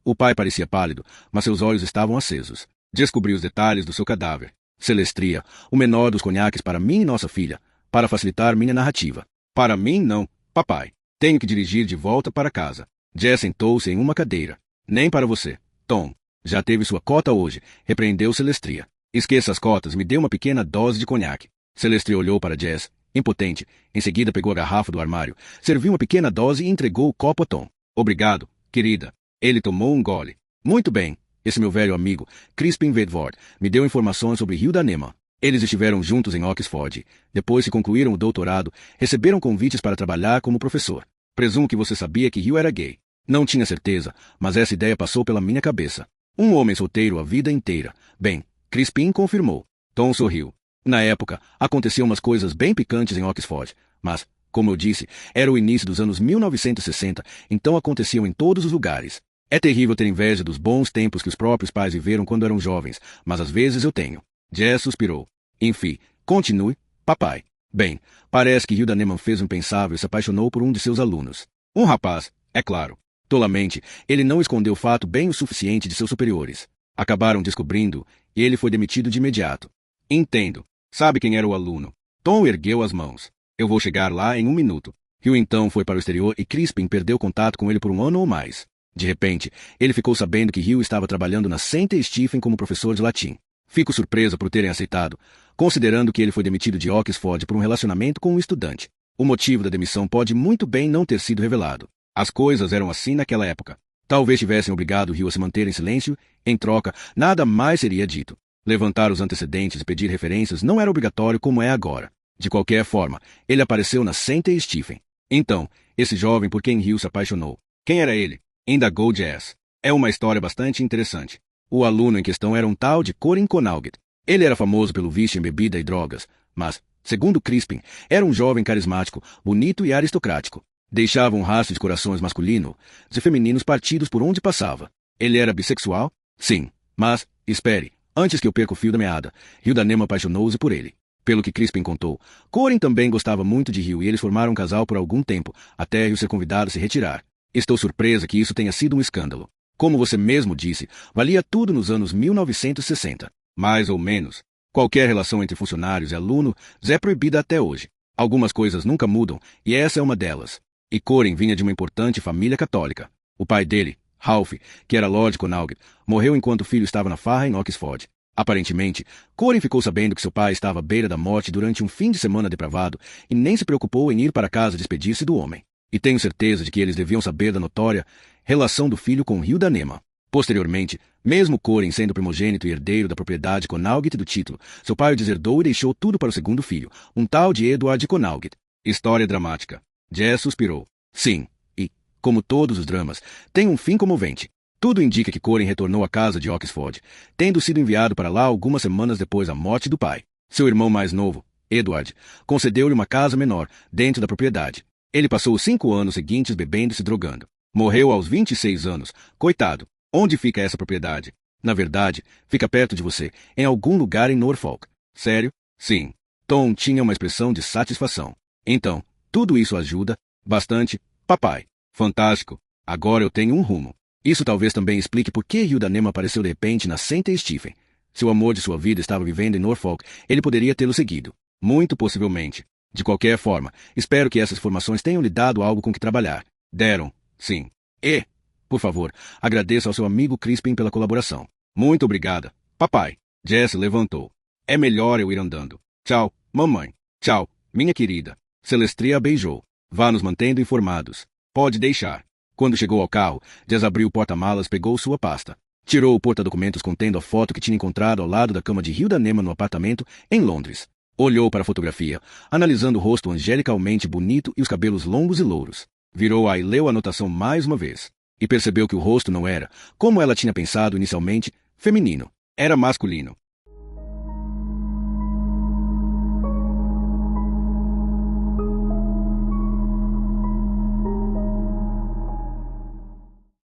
O pai parecia pálido, mas seus olhos estavam acesos. Descobriu os detalhes do seu cadáver. Celestria, o menor dos conhaques para mim e nossa filha, para facilitar minha narrativa. Para mim, não, papai. Tenho que dirigir de volta para casa. Jess sentou-se em uma cadeira. Nem para você, Tom. Já teve sua cota hoje, repreendeu Celestria. Esqueça as cotas, me dê uma pequena dose de conhaque. Celestria olhou para Jess, impotente. Em seguida pegou a garrafa do armário, serviu uma pequena dose e entregou o copo a Tom. Obrigado, querida. Ele tomou um gole. Muito bem. Esse meu velho amigo, Crispin Vedvord, me deu informações sobre Hilda Nema. Eles estiveram juntos em Oxford. Depois que concluíram o doutorado, receberam convites para trabalhar como professor. Presumo que você sabia que Hugh era gay. Não tinha certeza, mas essa ideia passou pela minha cabeça. Um homem solteiro a vida inteira. Bem, Crispin confirmou. Tom sorriu. Na época, aconteciam umas coisas bem picantes em Oxford, mas, como eu disse, era o início dos anos 1960, então aconteciam em todos os lugares. É terrível ter inveja dos bons tempos que os próprios pais viveram quando eram jovens, mas às vezes eu tenho. Jess suspirou. Enfim, continue, papai. Bem, parece que Hilda Neman fez o impensável e se apaixonou por um de seus alunos. Um rapaz, é claro. Tolamente, ele não escondeu o fato bem o suficiente de seus superiores. Acabaram descobrindo, e ele foi demitido de imediato. Entendo. Sabe quem era o aluno? Tom ergueu as mãos. Eu vou chegar lá em um minuto. Hill então foi para o exterior e Crispin perdeu contato com ele por um ano ou mais. De repente, ele ficou sabendo que Hill estava trabalhando na St. Stephen como professor de latim. Fico surpresa por terem aceitado, considerando que ele foi demitido de Oxford por um relacionamento com um estudante. O motivo da demissão pode muito bem não ter sido revelado. As coisas eram assim naquela época. Talvez tivessem obrigado Hill a se manter em silêncio, em troca, nada mais seria dito. Levantar os antecedentes e pedir referências não era obrigatório como é agora. De qualquer forma, ele apareceu na St. Stephen. Então, esse jovem por quem Hill se apaixonou. Quem era ele? Indagou Jess. É uma história bastante interessante. O aluno em questão era um tal de Corin Connaught. Ele era famoso pelo vício em bebida e drogas, mas, segundo Crispin, era um jovem carismático, bonito e aristocrático. Deixava um rastro de corações masculinos e femininos partidos por onde passava. Ele era bissexual? Sim. Mas, espere, antes que eu perca o fio da meada, Hilda Neman apaixonou-se por ele. Pelo que Crispin contou, Corin também gostava muito de Hill e eles formaram um casal por algum tempo, até Hill ser convidado a se retirar. Estou surpresa que isso tenha sido um escândalo. Como você mesmo disse, valia tudo nos anos 1960. Mais ou menos. Qualquer relação entre funcionários e aluno é proibida até hoje. Algumas coisas nunca mudam, e essa é uma delas. E Corin vinha de uma importante família católica. O pai dele, Ralph, que era Lord Connaught, morreu enquanto o filho estava na farra em Oxford. Aparentemente, Corin ficou sabendo que seu pai estava à beira da morte durante um fim de semana depravado e nem se preocupou em ir para casa despedir-se do homem. E tenho certeza de que eles deviam saber da notória relação do filho com Hilda Neman. Posteriormente, mesmo Corin sendo primogênito e herdeiro da propriedade Connaught e do título, seu pai o deserdou e deixou tudo para o segundo filho, um tal de Edward Connaught. História dramática. Jess suspirou. Sim, e, como todos os dramas, tem um fim comovente. Tudo indica que Corin retornou à casa de Oxford, tendo sido enviado para lá algumas semanas depois da morte do pai. Seu irmão mais novo, Edward, concedeu-lhe uma casa menor, dentro da propriedade. Ele passou os 5 anos seguintes bebendo e se drogando. Morreu aos 26 anos. Coitado. Onde fica essa propriedade? Na verdade, fica perto de você, em algum lugar em Norfolk. Sério? Sim. Tom tinha uma expressão de satisfação. Então, tudo isso ajuda bastante, papai. Fantástico. Agora eu tenho um rumo. Isso talvez também explique por que Hilda Neman apareceu de repente na St. Stephen. Se o amor de sua vida estava vivendo em Norfolk, ele poderia tê-lo seguido. Muito possivelmente. De qualquer forma, espero que essas informações tenham lhe dado algo com que trabalhar. Deram, sim. E, por favor, agradeça ao seu amigo Crispin pela colaboração. Muito obrigada, papai. Jess levantou. É melhor eu ir andando. Tchau, mamãe. Tchau, minha querida. Celestria a beijou. Vá nos mantendo informados. Pode deixar. Quando chegou ao carro, Jess abriu o porta-malas e pegou sua pasta. Tirou o porta-documentos contendo a foto que tinha encontrado ao lado da cama de Hilda Neman no apartamento, em Londres. Olhou para a fotografia, analisando o rosto angelicalmente bonito e os cabelos longos e louros. Virou-a e leu a anotação mais uma vez. E percebeu que o rosto não era, como ela tinha pensado inicialmente, feminino. Era masculino.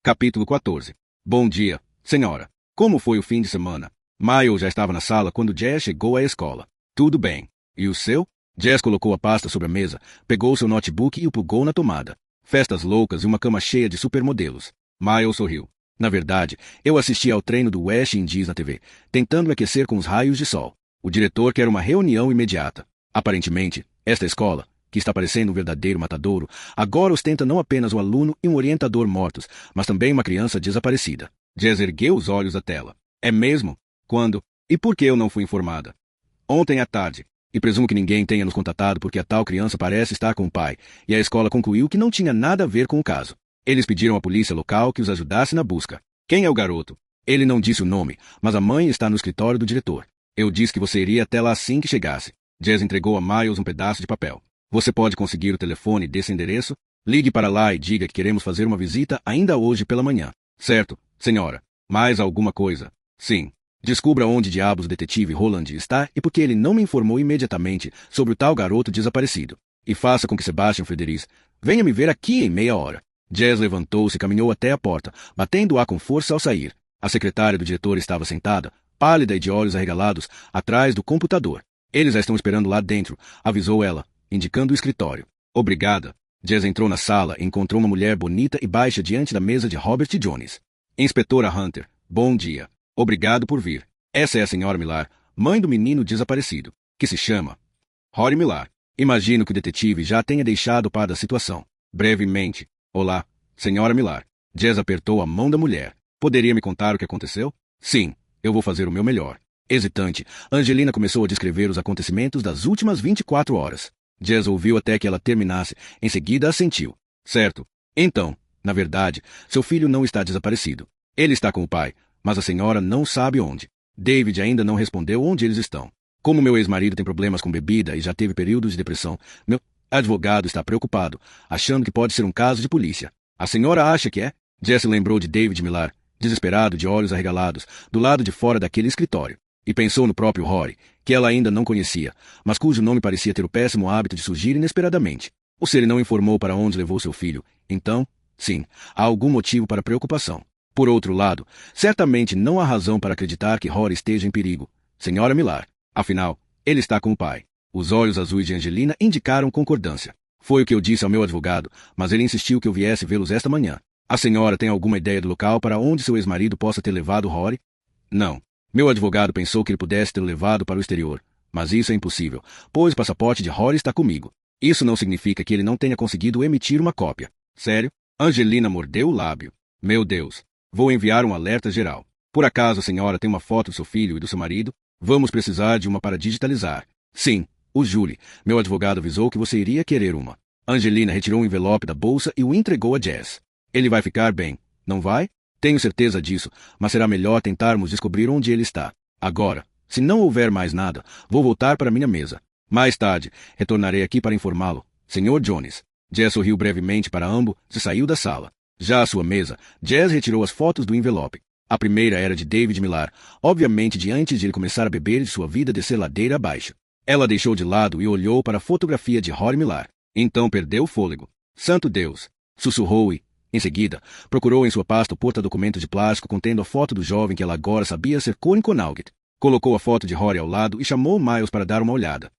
Capítulo 14. Bom dia, senhora. Como foi o fim de semana? Miles já estava na sala quando Jess chegou à escola. Tudo bem. E o seu? Jess colocou a pasta sobre a mesa, pegou seu notebook e o plugou na tomada. Festas loucas e uma cama cheia de supermodelos. Miles sorriu. Na verdade, eu assisti ao treino do West Indies na TV, tentando me aquecer com os raios de sol. O diretor quer uma reunião imediata. Aparentemente, esta escola, que está parecendo um verdadeiro matadouro, agora ostenta não apenas um aluno e um orientador mortos, mas também uma criança desaparecida. Jess ergueu os olhos da tela. É mesmo? Quando? E por que eu não fui informada? Ontem à tarde. E presumo que ninguém tenha nos contatado porque a tal criança parece estar com o pai, e a escola concluiu que não tinha nada a ver com o caso. Eles pediram à polícia local que os ajudasse na busca. Quem é o garoto? Ele não disse o nome, mas a mãe está no escritório do diretor. Eu disse que você iria até lá assim que chegasse. Jess entregou a Miles um pedaço de papel. Você pode conseguir o telefone desse endereço? Ligue para lá e diga que queremos fazer uma visita ainda hoje pela manhã. Certo, senhora. Mais alguma coisa? Sim. Descubra onde diabos o detetive Roland está e por que ele não me informou imediatamente sobre o tal garoto desaparecido. E faça com que Sebastian Frederic venha me ver aqui em meia hora. Jazz levantou-se e caminhou até a porta, batendo-a com força ao sair. A secretária do diretor estava sentada, pálida e de olhos arregalados, atrás do computador. Eles a estão esperando lá dentro, avisou ela, indicando o escritório. Obrigada. Jazz entrou na sala e encontrou uma mulher bonita e baixa diante da mesa de Robert Jones. Inspetora Hunter, bom dia. Obrigado por vir. Essa é a senhora Millar, mãe do menino desaparecido, que se chama Rory Millar. Imagino que o detetive já tenha deixado par da situação. Brevemente. Olá, senhora Millar. Jazz apertou a mão da mulher. Poderia me contar o que aconteceu? Sim, eu vou fazer o meu melhor. Hesitante, Angelina começou a descrever os acontecimentos das últimas 24 horas. Jazz ouviu até que ela terminasse. Em seguida assentiu. Certo. Então, na verdade, seu filho não está desaparecido. Ele está com o pai, mas a senhora não sabe onde. David ainda não respondeu onde eles estão. Como meu ex-marido tem problemas com bebida e já teve períodos de depressão, meu advogado está preocupado, achando que pode ser um caso de polícia. A senhora acha que é? Jesse lembrou de David Millar, desesperado, de olhos arregalados, do lado de fora daquele escritório. E pensou no próprio Rory, que ela ainda não conhecia, mas cujo nome parecia ter o péssimo hábito de surgir inesperadamente. Ou se ele não informou para onde levou seu filho, então, sim, há algum motivo para preocupação. Por outro lado, certamente não há razão para acreditar que Rory esteja em perigo. Senhora Millar. Afinal, ele está com o pai. Os olhos azuis de Angelina indicaram concordância. Foi o que eu disse ao meu advogado, mas ele insistiu que eu viesse vê-los esta manhã. A senhora tem alguma ideia do local para onde seu ex-marido possa ter levado Rory? Não. Meu advogado pensou que ele pudesse ter levado para o exterior, mas isso é impossível, pois o passaporte de Rory está comigo. Isso não significa que ele não tenha conseguido emitir uma cópia. Sério? Angelina mordeu o lábio. Meu Deus. Vou enviar um alerta geral. Por acaso a senhora tem uma foto do seu filho e do seu marido? Vamos precisar de uma para digitalizar. Sim, o Julie. Meu advogado avisou que você iria querer uma. Angelina retirou um envelope da bolsa e o entregou a Jazz. Ele vai ficar bem, não vai? Tenho certeza disso, mas será melhor tentarmos descobrir onde ele está. Agora, se não houver mais nada, vou voltar para minha mesa. Mais tarde, retornarei aqui para informá-lo. Senhor Jones. Jazz sorriu brevemente para ambos e saiu da sala. Já à sua mesa, Jazz retirou as fotos do envelope. A primeira era de David Millar, obviamente de antes de ele começar a beber e sua vida descer ladeira abaixo. Ela deixou de lado e olhou para a fotografia de Rory Millar. Então perdeu o fôlego. Santo Deus! Sussurrou e, em seguida, procurou em sua pasta o porta-documentos de plástico contendo a foto do jovem que ela agora sabia ser Corin Connaught. Colocou a foto de Rory ao lado e chamou Miles para dar uma olhada.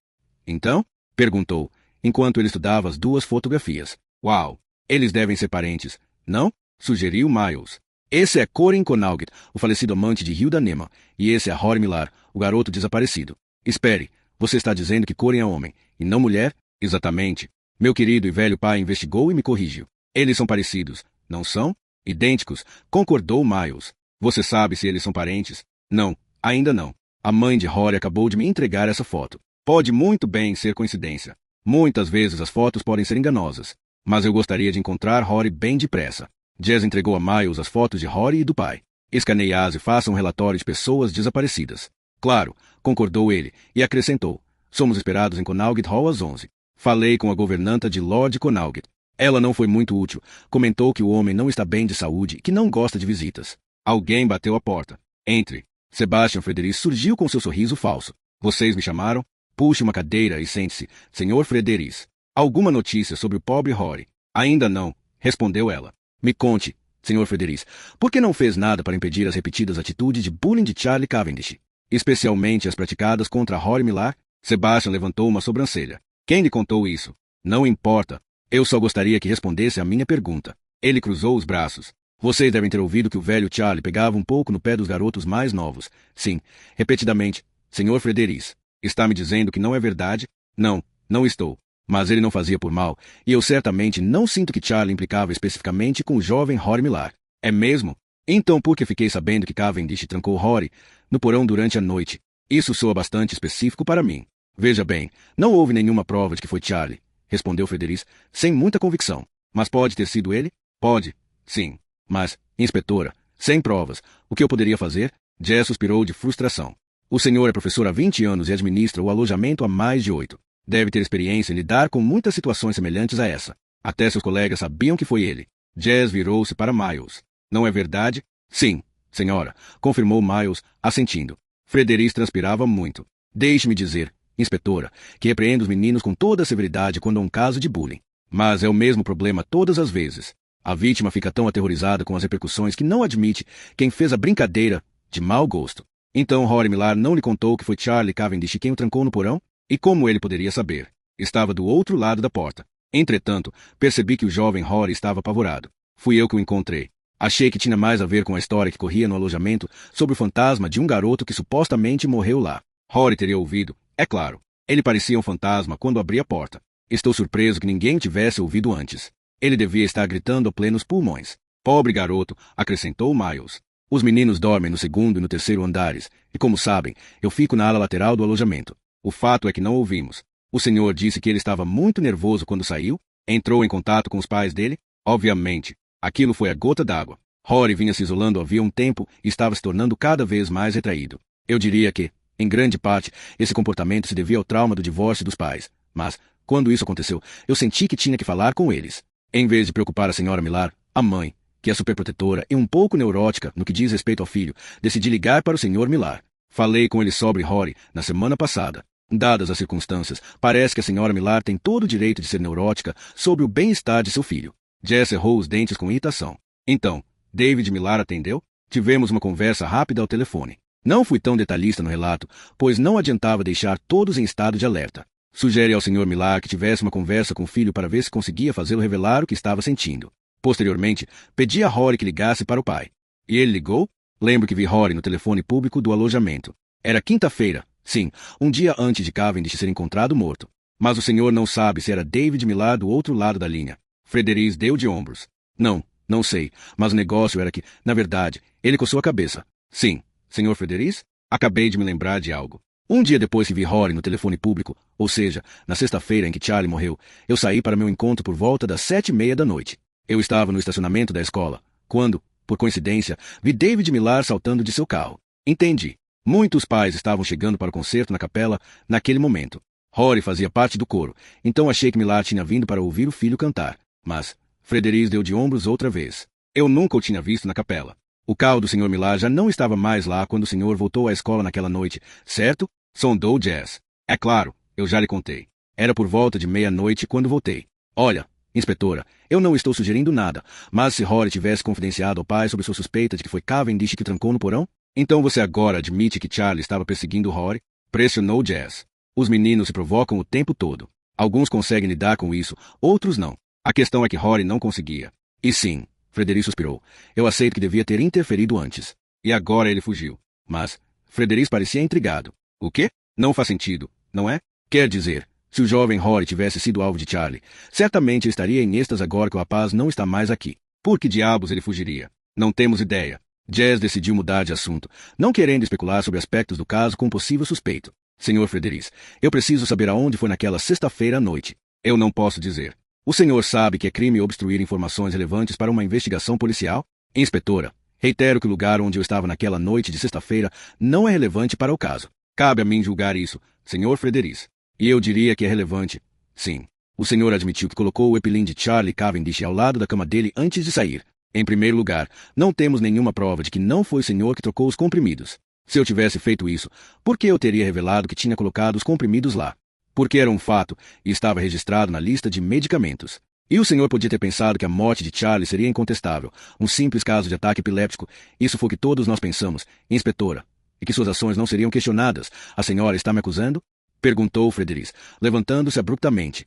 Então? Perguntou, enquanto ele estudava as duas fotografias. Uau! Eles devem ser parentes, não? Sugeriu Miles. Esse é Corin Connaught, o falecido amante de Hilda Neyman, e esse é Rory Millar, o garoto desaparecido. Espere, você está dizendo que Corin é homem, e não mulher? Exatamente. Meu querido e velho pai investigou e me corrigiu. Eles são parecidos, não são? Idênticos, concordou Miles. Você sabe se eles são parentes? Não, ainda não. A mãe de Rory acabou de me entregar essa foto. Pode muito bem ser coincidência. Muitas vezes as fotos podem ser enganosas. Mas eu gostaria de encontrar Rory bem depressa. Jazz entregou a Miles as fotos de Rory e do pai. Escaneie-as e faça um relatório de pessoas desaparecidas. Claro, concordou ele, e acrescentou. Somos esperados em Connaught Hall às 11. Falei com a governanta de Lord Connaught. Ela não foi muito útil. Comentou que o homem não está bem de saúde e que não gosta de visitas. Alguém bateu a porta. Entre. Sebastian Frederic surgiu com seu sorriso falso. Vocês me chamaram? Puxe uma cadeira e sente-se, Sr. Frederic. Alguma notícia sobre o pobre Rory? Ainda não, respondeu ela. Me conte, Sr. Frederic, por que não fez nada para impedir as repetidas atitudes de bullying de Charlie Cavendish, especialmente as praticadas contra Rory Millar? Sebastian levantou uma sobrancelha. Quem lhe contou isso? Não importa. Eu só gostaria que respondesse à minha pergunta. Ele cruzou os braços. Vocês devem ter ouvido que o velho Charlie pegava um pouco no pé dos garotos mais novos. Sim, repetidamente. Sr. Frederic, está me dizendo que não é verdade? Não, não estou. Mas ele não fazia por mal, e eu certamente não sinto que Charlie implicava especificamente com o jovem Rory Millar. É mesmo? Então por que fiquei sabendo que Cavendish trancou Rory no porão durante a noite? Isso soa bastante específico para mim. Veja bem, não houve nenhuma prova de que foi Charlie, respondeu Frederic, sem muita convicção. Mas pode ter sido ele? Pode, sim. Mas, inspetora, sem provas, o que eu poderia fazer? Jess suspirou de frustração. O senhor é professor há 20 anos e administra o alojamento há mais de 8. Deve ter experiência em lidar com muitas situações semelhantes a essa. Até seus colegas sabiam que foi ele. Jazz virou-se para Miles. Não é verdade? Sim. Senhora, confirmou Miles, assentindo. Frederic transpirava muito. Deixe-me dizer, inspetora, que repreendo os meninos com toda a severidade quando há um caso de bullying. Mas é o mesmo problema todas as vezes. A vítima fica tão aterrorizada com as repercussões que não admite quem fez a brincadeira de mau gosto. Então Rory Millar não lhe contou que foi Charlie Cavendish quem o trancou no porão? E como ele poderia saber? Estava do outro lado da porta. Entretanto, percebi que o jovem Rory estava apavorado. Fui eu que o encontrei. Achei que tinha mais a ver com a história que corria no alojamento sobre o fantasma de um garoto que supostamente morreu lá. Rory teria ouvido, é claro. Ele parecia um fantasma quando abri a porta. Estou surpreso que ninguém tivesse ouvido antes. Ele devia estar gritando a plenos pulmões. Pobre garoto, acrescentou Miles. Os meninos dormem no segundo e no terceiro andares, e como sabem, eu fico na ala lateral do alojamento. O fato é que não ouvimos. O senhor disse que ele estava muito nervoso quando saiu? Entrou em contato com os pais dele? Obviamente. Aquilo foi a gota d'água. Rory vinha se isolando havia um tempo e estava se tornando cada vez mais retraído. Eu diria que, em grande parte, esse comportamento se devia ao trauma do divórcio dos pais. Mas, quando isso aconteceu, eu senti que tinha que falar com eles. Em vez de preocupar a senhora Millar, a mãe, que é superprotetora e um pouco neurótica no que diz respeito ao filho, decidi ligar para o senhor Millar. Falei com ele sobre Rory na semana passada. Dadas as circunstâncias, parece que a senhora Millar tem todo o direito de ser neurótica sobre o bem-estar de seu filho. Jess cerrou os dentes com irritação. Então, David Millar atendeu? Tivemos uma conversa rápida ao telefone. Não fui tão detalhista no relato, pois não adiantava deixar todos em estado de alerta. Sugere ao Sr. Millar que tivesse uma conversa com o filho para ver se conseguia fazê-lo revelar o que estava sentindo. Posteriormente, pedi a Rory que ligasse para o pai. E ele ligou? Lembro que vi Rory no telefone público do alojamento. Era quinta-feira, sim, um dia antes de Cavendish ser encontrado morto. Mas o senhor não sabe se era David Millar do outro lado da linha. Frederic deu de ombros. Não sei, mas o negócio era que, na verdade, ele coçou a cabeça. Sim, Sr. Frederic? Acabei de me lembrar de algo. Um dia depois que vi Rory no telefone público, ou seja, na sexta-feira em que Charlie morreu, eu saí para meu encontro por volta das 7:30 da noite. Eu estava no estacionamento da escola, quando, por coincidência, vi David Millar saltando de seu carro. Entendi. Muitos pais estavam chegando para o concerto na capela naquele momento. Rory fazia parte do coro, então achei que Millar tinha vindo para ouvir o filho cantar. Mas Frederic deu de ombros outra vez. Eu nunca o tinha visto na capela. O carro do Sr. Millar já não estava mais lá quando o senhor voltou à escola naquela noite, certo? Sondou Jess. É claro, eu já lhe contei. Era por volta de meia-noite quando voltei. Olha, inspetora, eu não estou sugerindo nada, mas se Rory tivesse confidenciado ao pai sobre sua suspeita de que foi Cavendish que trancou no porão, então você agora admite que Charlie estava perseguindo Rory? Pressionou Jess. Os meninos se provocam o tempo todo. Alguns conseguem lidar com isso, outros não. A questão é que Rory não conseguia. E sim, Frederic suspirou. Eu aceito que devia ter interferido antes. E agora ele fugiu. Mas Frederic parecia intrigado. O quê? Não faz sentido, não é? Quer dizer, se o jovem Rory tivesse sido alvo de Charlie, certamente ele estaria em êxtase agora que o rapaz não está mais aqui. Por que diabos ele fugiria? Não temos ideia. Jess decidiu mudar de assunto, não querendo especular sobre aspectos do caso com um possível suspeito. Senhor Frederic, eu preciso saber aonde foi naquela sexta-feira à noite. Eu não posso dizer. O senhor sabe que é crime obstruir informações relevantes para uma investigação policial? Inspetora, reitero que o lugar onde eu estava naquela noite de sexta-feira não é relevante para o caso. Cabe a mim julgar isso, Sr. Frederic. E eu diria que é relevante. Sim. O senhor admitiu que colocou o epilim de Charlie Cavendish ao lado da cama dele antes de sair. Em primeiro lugar, não temos nenhuma prova de que não foi o senhor que trocou os comprimidos. Se eu tivesse feito isso, por que eu teria revelado que tinha colocado os comprimidos lá? Porque era um fato e estava registrado na lista de medicamentos. E o senhor podia ter pensado que a morte de Charlie seria incontestável, um simples caso de ataque epiléptico. Isso foi o que todos nós pensamos, inspetora. E que suas ações não seriam questionadas. A senhora está me acusando? Perguntou Frederic, levantando-se abruptamente.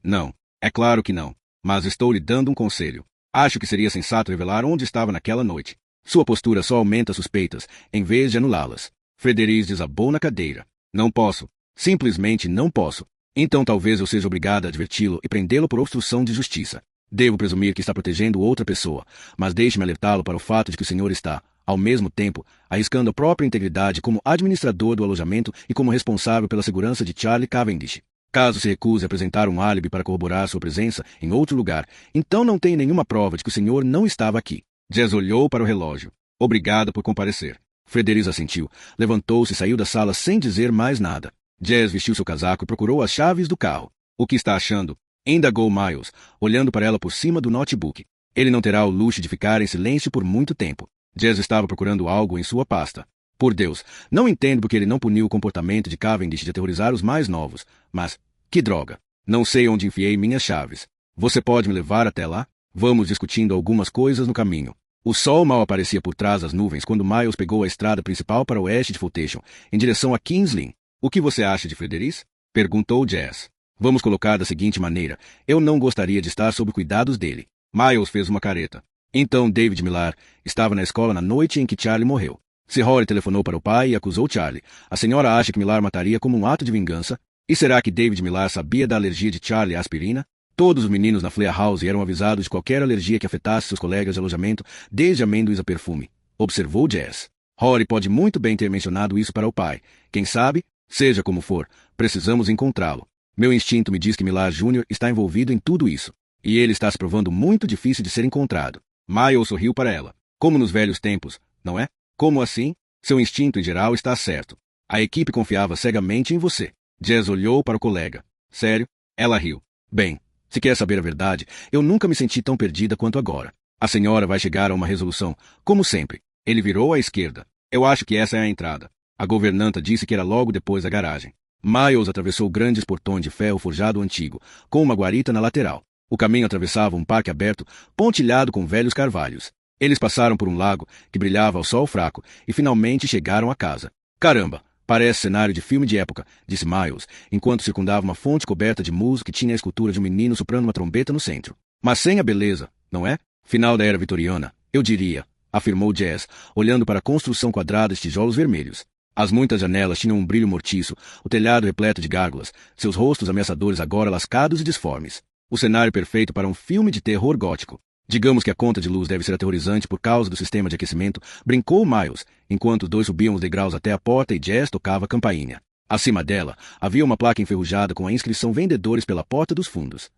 Não, é claro que não. Mas estou lhe dando um conselho. Acho que seria sensato revelar onde estava naquela noite. Sua postura só aumenta suspeitas, em vez de anulá-las. Frederic desabou na cadeira. Não posso. Simplesmente não posso. Então talvez eu seja obrigada a adverti-lo e prendê-lo por obstrução de justiça. Devo presumir que está protegendo outra pessoa, mas deixe-me alertá-lo para o fato de que o senhor está, ao mesmo tempo, arriscando a própria integridade como administrador do alojamento e como responsável pela segurança de Charlie Cavendish. Caso se recuse a apresentar um álibi para corroborar sua presença em outro lugar, então não tem nenhuma prova de que o senhor não estava aqui. Jess olhou para o relógio. Obrigada por comparecer. Frederic assentiu, levantou-se e saiu da sala sem dizer mais nada. Jess vestiu seu casaco e procurou as chaves do carro. O que está achando? Indagou Miles, olhando para ela por cima do notebook. Ele não terá o luxo de ficar em silêncio por muito tempo. Jazz estava procurando algo em sua pasta. Por Deus, não entendo porque ele não puniu o comportamento de Cavendish de aterrorizar os mais novos. Mas, que droga. Não sei onde enfiei minhas chaves. Você pode me levar até lá? Vamos discutindo algumas coisas no caminho. O sol mal aparecia por trás das nuvens quando Miles pegou a estrada principal para o oeste de Fultation, em direção a Kings Lynn. O que você acha de Frederice? Perguntou Jazz. Vamos colocar da seguinte maneira. Eu não gostaria de estar sob cuidados dele. Miles fez uma careta. Então David Millar estava na escola na noite em que Charlie morreu. Se Rory telefonou para o pai e acusou Charlie, a senhora acha que Millar mataria como um ato de vingança? E será que David Millar sabia da alergia de Charlie à aspirina? Todos os meninos na Flea House eram avisados de qualquer alergia que afetasse seus colegas de alojamento, desde amêndoas a perfume. Observou Jazz. Rory pode muito bem ter mencionado isso para o pai. Quem sabe? Seja como for, precisamos encontrá-lo. Meu instinto me diz que Millar Jr. está envolvido em tudo isso. E ele está se provando muito difícil de ser encontrado. Miles sorriu para ela. Como nos velhos tempos, não é? Como assim? Seu instinto em geral está certo. A equipe confiava cegamente em você. Jazz olhou para o colega. Sério? Ela riu. Bem, se quer saber a verdade, eu nunca me senti tão perdida quanto agora. A senhora vai chegar a uma resolução, como sempre. Ele virou à esquerda. Eu acho que essa é a entrada. A governanta disse que era logo depois da garagem. Miles atravessou grandes portões de ferro forjado antigo, com uma guarita na lateral. O caminho atravessava um parque aberto, pontilhado com velhos carvalhos. Eles passaram por um lago que brilhava ao sol fraco e finalmente chegaram à casa. Caramba, parece cenário de filme de época, disse Miles, enquanto circundava uma fonte coberta de musgo que tinha a escultura de um menino soprando uma trombeta no centro. Mas sem a beleza, não é? Final da era vitoriana, eu diria, afirmou Jazz, olhando para a construção quadrada de tijolos vermelhos. As muitas janelas tinham um brilho mortiço, o telhado repleto de gárgulas, seus rostos ameaçadores agora lascados e disformes. O cenário perfeito para um filme de terror gótico. Digamos que a conta de luz deve ser aterrorizante por causa do sistema de aquecimento, brincou Miles, enquanto os dois subiam os degraus até a porta e Jazz tocava a campainha. Acima dela, havia uma placa enferrujada com a inscrição Vendedores pela porta dos fundos.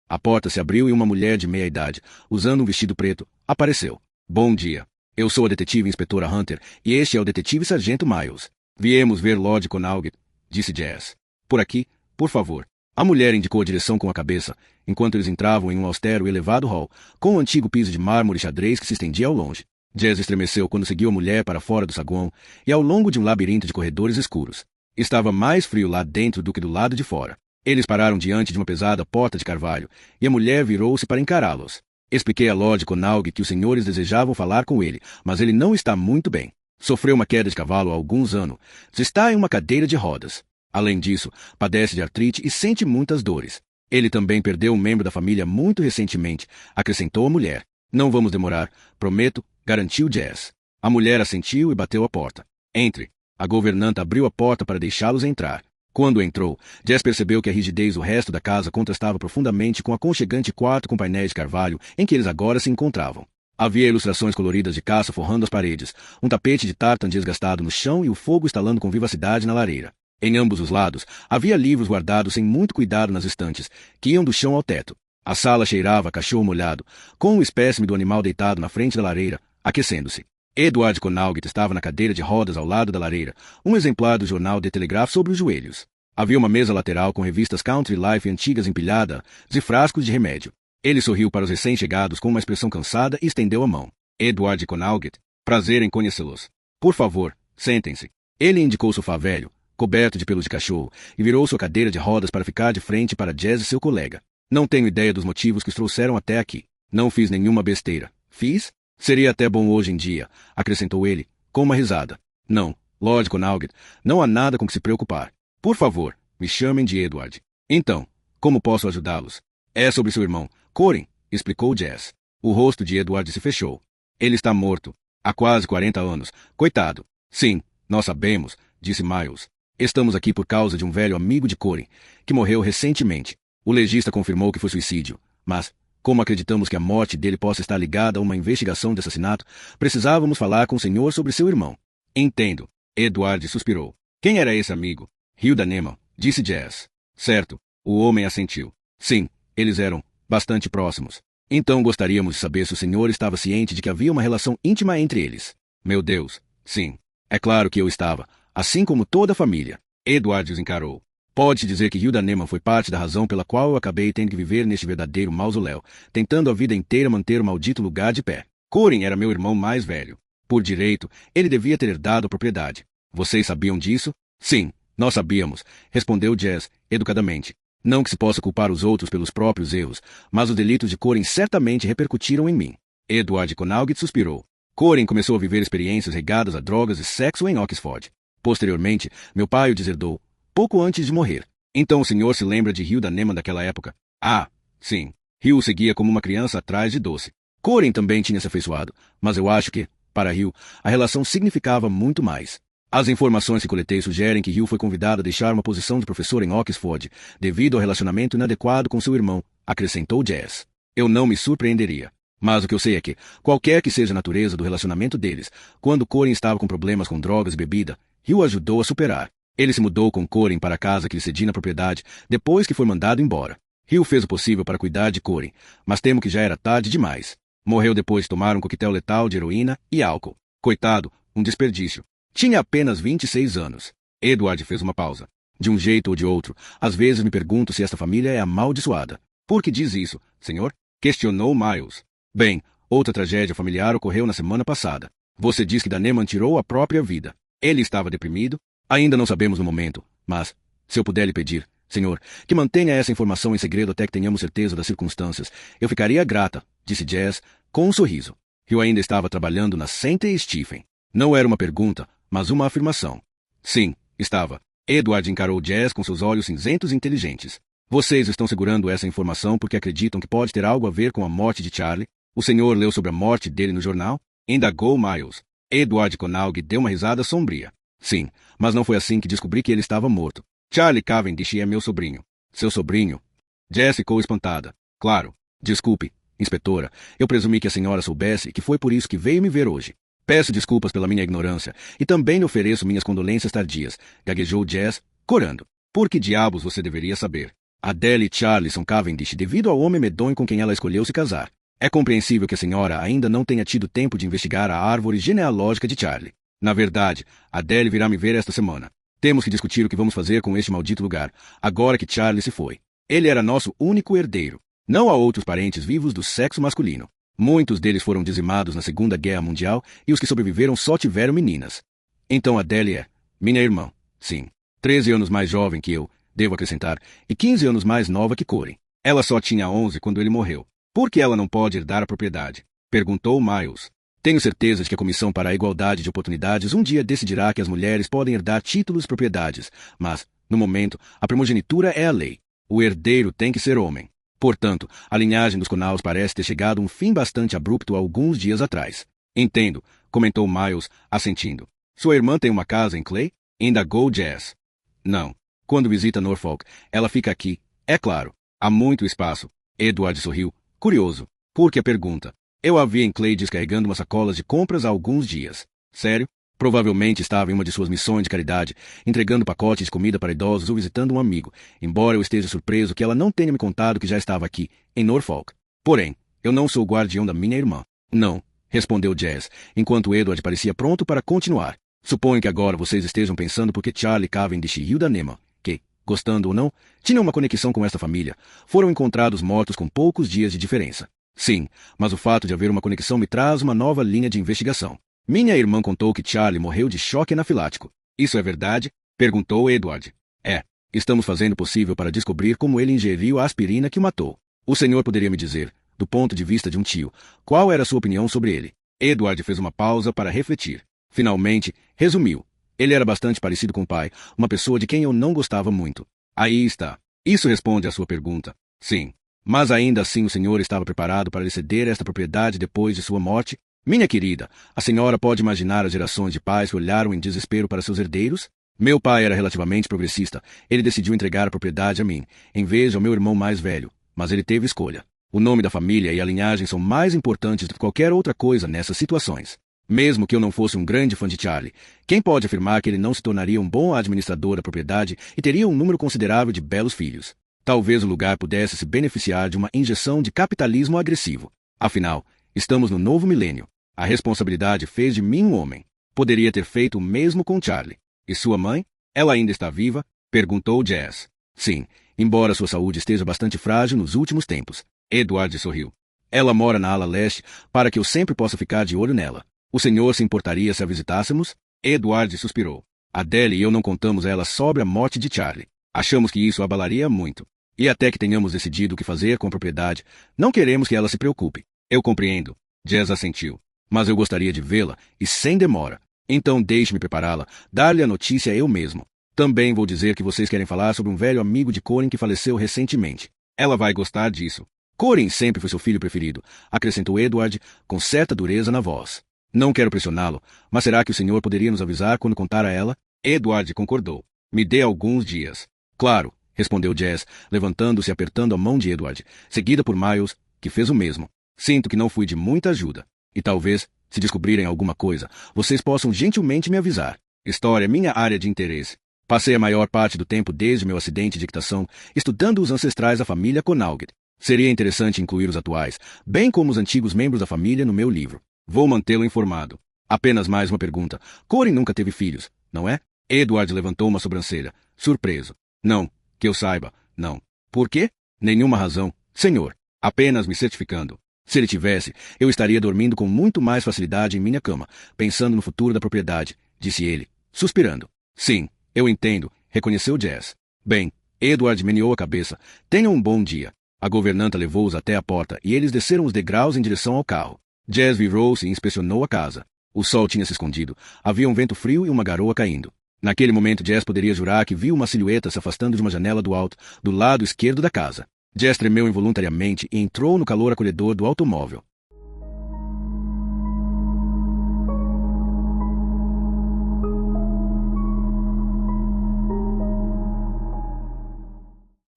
A porta se abriu e uma mulher de meia-idade, usando um vestido preto, apareceu. Bom dia. Eu sou a detetive inspetora Hunter e este é o detetive sargento Miles. Viemos ver Lord Connaught, disse Jazz. Por aqui, por favor. A mulher indicou a direção com a cabeça, enquanto eles entravam em um austero e elevado hall, com um antigo piso de mármore xadrez que se estendia ao longe. Jazz estremeceu quando seguiu a mulher para fora do saguão e ao longo de um labirinto de corredores escuros. Estava mais frio lá dentro do que do lado de fora. Eles pararam diante de uma pesada porta de carvalho, e a mulher virou-se para encará-los. Expliquei a Lord Connaught que os senhores desejavam falar com ele, mas ele não está muito bem. Sofreu uma queda de cavalo há alguns anos. Está em uma cadeira de rodas. Além disso, padece de artrite e sente muitas dores. Ele também perdeu um membro da família muito recentemente, acrescentou a mulher. Não vamos demorar, prometo, garantiu Jazz. A mulher assentiu e bateu a porta. Entre. A governanta abriu a porta para deixá-los entrar. Quando entrou, Jazz percebeu que a rigidez do resto da casa contrastava profundamente com o aconchegante quarto com painéis de carvalho em que eles agora se encontravam. Havia ilustrações coloridas de caça forrando as paredes, um tapete de tartan desgastado no chão e o fogo estalando com vivacidade na lareira. Em ambos os lados, havia livros guardados sem muito cuidado nas estantes, que iam do chão ao teto. A sala cheirava a cachorro molhado, com um espécime do animal deitado na frente da lareira, aquecendo-se. Edward Connaught estava na cadeira de rodas ao lado da lareira, um exemplar do jornal The Telegraph sobre os joelhos. Havia uma mesa lateral com revistas Country Life antigas empilhadas e frascos de remédio. Ele sorriu para os recém-chegados com uma expressão cansada e estendeu a mão. Edward Connaught, prazer em conhecê-los. Por favor, sentem-se. Ele indicou o sofá velho, coberto de pelos de cachorro, e virou sua cadeira de rodas para ficar de frente para Jazz e seu colega. Não tenho ideia dos motivos que os trouxeram até aqui. Não fiz nenhuma besteira. Fiz? Seria até bom hoje em dia, acrescentou ele, com uma risada. Não, Lord Connaught, não há nada com que se preocupar. Por favor, me chamem de Edward. Então, como posso ajudá-los? É sobre seu irmão, Corin, explicou Jazz. O rosto de Edward se fechou. Ele está morto. Há quase 40 anos. Coitado. Sim, nós sabemos, disse Miles. Estamos aqui por causa de um velho amigo de Corin, que morreu recentemente. O legista confirmou que foi suicídio, mas, como acreditamos que a morte dele possa estar ligada a uma investigação de assassinato, precisávamos falar com o senhor sobre seu irmão. Entendo. Edward suspirou. Quem era esse amigo? Hilda Neyman, disse Jazz. Certo. O homem assentiu. Sim, eles eram bastante próximos. Então gostaríamos de saber se o senhor estava ciente de que havia uma relação íntima entre eles. Meu Deus, sim. É claro que eu estava, assim como toda a família. Edward os encarou. Pode-se dizer que Hilda Neyman foi parte da razão pela qual eu acabei tendo que viver neste verdadeiro mausoléu, tentando a vida inteira manter o maldito lugar de pé. Corin era meu irmão mais velho. Por direito, ele devia ter herdado a propriedade. Vocês sabiam disso? Sim, nós sabíamos, respondeu Jazz, educadamente. Não que se possa culpar os outros pelos próprios erros, mas os delitos de Corin certamente repercutiram em mim. Edward Connaught suspirou. Corin começou a viver experiências regadas a drogas e sexo em Oxford. Posteriormente, meu pai o deserdou, pouco antes de morrer. Então o senhor se lembra de Hilda Neman daquela época? Ah, sim. Hill o seguia como uma criança atrás de doce. Corin também tinha se afeiçoado, mas eu acho que, para Hill, a relação significava muito mais. As informações que coletei sugerem que Hill foi convidado a deixar uma posição de professor em Oxford devido ao relacionamento inadequado com seu irmão, acrescentou Jazz. Eu não me surpreenderia. Mas o que eu sei é que, qualquer que seja a natureza do relacionamento deles, quando Corin estava com problemas com drogas e bebida, Hill ajudou a superar. Ele se mudou com Corin para a casa que lhe cedi na propriedade depois que foi mandado embora. Hill fez o possível para cuidar de Corin, mas temo que já era tarde demais. Morreu depois de tomar um coquetel letal de heroína e álcool. Coitado, um desperdício. Tinha apenas 26 anos. Edward fez uma pausa. De um jeito ou de outro, às vezes me pergunto se esta família é amaldiçoada. Por que diz isso, senhor? Questionou Miles. Bem, outra tragédia familiar ocorreu na semana passada. Você diz que Daneman tirou a própria vida. Ele estava deprimido? Ainda não sabemos no momento, mas, se eu puder lhe pedir, senhor, que mantenha essa informação em segredo até que tenhamos certeza das circunstâncias, eu ficaria grata, disse Jazz, com um sorriso. Hill ainda estava trabalhando na St. Stephen. Não era uma pergunta, mas uma afirmação. Sim, estava. Edward encarou Jazz com seus olhos cinzentos e inteligentes. Vocês estão segurando essa informação porque acreditam que pode ter algo a ver com a morte de Charlie? O senhor leu sobre a morte dele no jornal? Indagou Miles. Edward Connaught deu uma risada sombria. Sim, mas não foi assim que descobri que ele estava morto. Charlie Cavendish é meu sobrinho. Seu sobrinho? Jazz ficou espantada. Claro. Desculpe, inspetora. Eu presumi que a senhora soubesse e que foi por isso que veio me ver hoje. Peço desculpas pela minha ignorância e também lhe ofereço minhas condolências tardias, gaguejou Jazz, corando. Por que diabos você deveria saber? Adele e Charlie são Cavendish devido ao homem medonho com quem ela escolheu se casar. É compreensível que a senhora ainda não tenha tido tempo de investigar a árvore genealógica de Charlie. Na verdade, Adele virá me ver esta semana. Temos que discutir o que vamos fazer com este maldito lugar, agora que Charlie se foi. Ele era nosso único herdeiro. Não há outros parentes vivos do sexo masculino. Muitos deles foram dizimados na Segunda Guerra Mundial e os que sobreviveram só tiveram meninas. Então Adele é minha irmã, sim. 13 anos mais jovem que eu, devo acrescentar, e 15 anos mais nova que Corin. Ela só tinha 11 quando ele morreu. Por que ela não pode herdar a propriedade? Perguntou Miles. Tenho certeza de que a Comissão para a Igualdade de Oportunidades um dia decidirá que as mulheres podem herdar títulos e propriedades, mas, no momento, a primogenitura é a lei. O herdeiro tem que ser homem. Portanto, a linhagem dos Connaught parece ter chegado a um fim bastante abrupto alguns dias atrás. Entendo, comentou Miles, assentindo. Sua irmã tem uma casa em Clay? Indagou Jazz. Não. Quando visita Norfolk, ela fica aqui. É claro. Há muito espaço. Edward sorriu, curioso. Por que a pergunta? Eu a vi em Clay descarregando umas sacolas de compras há alguns dias. Sério? Provavelmente estava em uma de suas missões de caridade, entregando pacotes de comida para idosos ou visitando um amigo, embora eu esteja surpreso que ela não tenha me contado que já estava aqui, em Norfolk. Porém, eu não sou o guardião da minha irmã. Não, respondeu Jazz, enquanto Edward parecia pronto para continuar. Suponho que agora vocês estejam pensando por que Charlie Cavendish e Hilda Neman, que, gostando ou não, tinham uma conexão com esta família, foram encontrados mortos com poucos dias de diferença. Sim, mas o fato de haver uma conexão me traz uma nova linha de investigação. Minha irmã contou que Charlie morreu de choque anafilático. Isso é verdade? Perguntou Edward. É. Estamos fazendo o possível para descobrir como ele ingeriu a aspirina que o matou. O senhor poderia me dizer, do ponto de vista de um tio, qual era a sua opinião sobre ele? Edward fez uma pausa para refletir. Finalmente, resumiu. Ele era bastante parecido com o pai, uma pessoa de quem eu não gostava muito. Aí está. Isso responde à sua pergunta. Sim. Mas ainda assim o senhor estava preparado para lhe ceder esta propriedade depois de sua morte? Minha querida, a senhora pode imaginar as gerações de pais que olharam em desespero para seus herdeiros? Meu pai era relativamente progressista. Ele decidiu entregar a propriedade a mim, em vez ao meu irmão mais velho. Mas ele teve escolha. O nome da família e a linhagem são mais importantes do que qualquer outra coisa nessas situações. Mesmo que eu não fosse um grande fã de Charlie, quem pode afirmar que ele não se tornaria um bom administrador da propriedade e teria um número considerável de belos filhos? Talvez o lugar pudesse se beneficiar de uma injeção de capitalismo agressivo. Afinal, estamos no novo milênio. A responsabilidade fez de mim um homem. Poderia ter feito o mesmo com Charlie. E sua mãe? Ela ainda está viva? Perguntou Jazz. Sim, embora sua saúde esteja bastante frágil nos últimos tempos. Edward sorriu. Ela mora na ala leste para que eu sempre possa ficar de olho nela. O senhor se importaria se a visitássemos? Edward suspirou. Adele e eu não contamos a ela sobre a morte de Charlie. Achamos que isso a abalaria muito. E até que tenhamos decidido o que fazer com a propriedade, não queremos que ela se preocupe. Eu compreendo. Jazz assentiu. Mas eu gostaria de vê-la, e sem demora. Então deixe-me prepará-la, dar-lhe a notícia eu mesmo. Também vou dizer que vocês querem falar sobre um velho amigo de Corin que faleceu recentemente. Ela vai gostar disso. Corin sempre foi seu filho preferido, acrescentou Edward, com certa dureza na voz. Não quero pressioná-lo, mas será que o senhor poderia nos avisar quando contar a ela? Edward concordou. Me dê alguns dias. Claro, respondeu Jazz, levantando-se e apertando a mão de Edward, seguida por Miles, que fez o mesmo. Sinto que não fui de muita ajuda. E talvez, se descobrirem alguma coisa, vocês possam gentilmente me avisar. História é minha área de interesse. Passei a maior parte do tempo desde meu acidente de equitação estudando os ancestrais da família Connaught. Seria interessante incluir os atuais, bem como os antigos membros da família no meu livro. Vou mantê-lo informado. Apenas mais uma pergunta. Corin nunca teve filhos, não é? Edward levantou uma sobrancelha, surpreso. Não, que eu saiba, não. Por quê? Nenhuma razão, senhor. Apenas me certificando. Se ele tivesse, eu estaria dormindo com muito mais facilidade em minha cama, pensando no futuro da propriedade, disse ele, suspirando. Sim, eu entendo, reconheceu Jazz. Bem, Edward meneou a cabeça. Tenham um bom dia. A governanta levou-os até a porta e eles desceram os degraus em direção ao carro. Jazz virou-se e inspecionou a casa. O sol tinha se escondido, havia um vento frio e uma garoa caindo. Naquele momento Jazz poderia jurar que viu uma silhueta se afastando de uma janela do alto, do lado esquerdo da casa. Jazz tremeu involuntariamente e entrou no calor acolhedor do automóvel.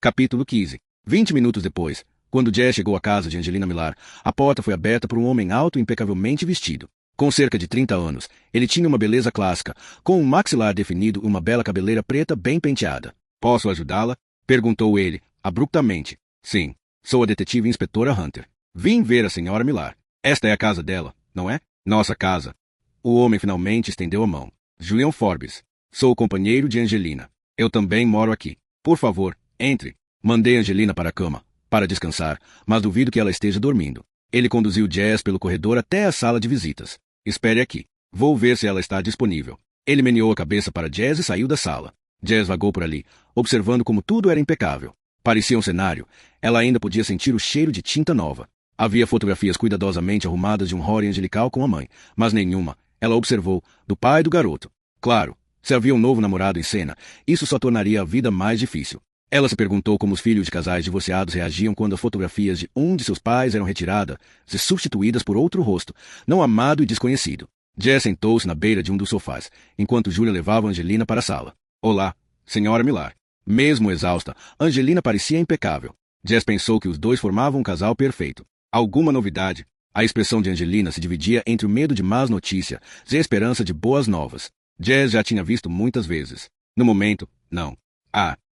Capítulo 15. 20 minutos depois, quando Jazz chegou à casa de Angelina Millar, a porta foi aberta por um homem alto e impecavelmente vestido. Com cerca de 30 anos, ele tinha uma beleza clássica, com um maxilar definido e uma bela cabeleira preta bem penteada. Posso ajudá-la? Perguntou ele, abruptamente. Sim, sou a detetive inspetora Hunter. Vim ver a senhora Millar. Esta é a casa dela, não é? Nossa casa. O homem finalmente estendeu a mão. Julian Forbes. Sou o companheiro de Angelina. Eu também moro aqui. Por favor, entre. Mandei Angelina para a cama, para descansar, mas duvido que ela esteja dormindo. Ele conduziu Jazz pelo corredor até a sala de visitas. Espere aqui. Vou ver se ela está disponível. Ele meneou a cabeça para Jazz e saiu da sala. Jazz vagou por ali, observando como tudo era impecável. Parecia um cenário. Ela ainda podia sentir o cheiro de tinta nova. Havia fotografias cuidadosamente arrumadas de um Rory angelical com a mãe, mas nenhuma, ela observou, do pai do garoto. Claro, se havia um novo namorado em cena, isso só tornaria a vida mais difícil. Ela se perguntou como os filhos de casais divorciados reagiam quando as fotografias de um de seus pais eram retiradas e substituídas por outro rosto, não amado e desconhecido. Jess sentou-se na beira de um dos sofás, enquanto Julia levava Angelina para a sala. Olá, senhora Millar. Mesmo exausta, Angelina parecia impecável. Jess pensou que os dois formavam um casal perfeito. Alguma novidade? A expressão de Angelina se dividia entre o medo de más notícias e a esperança de boas novas. Jess já tinha visto muitas vezes. No momento, não.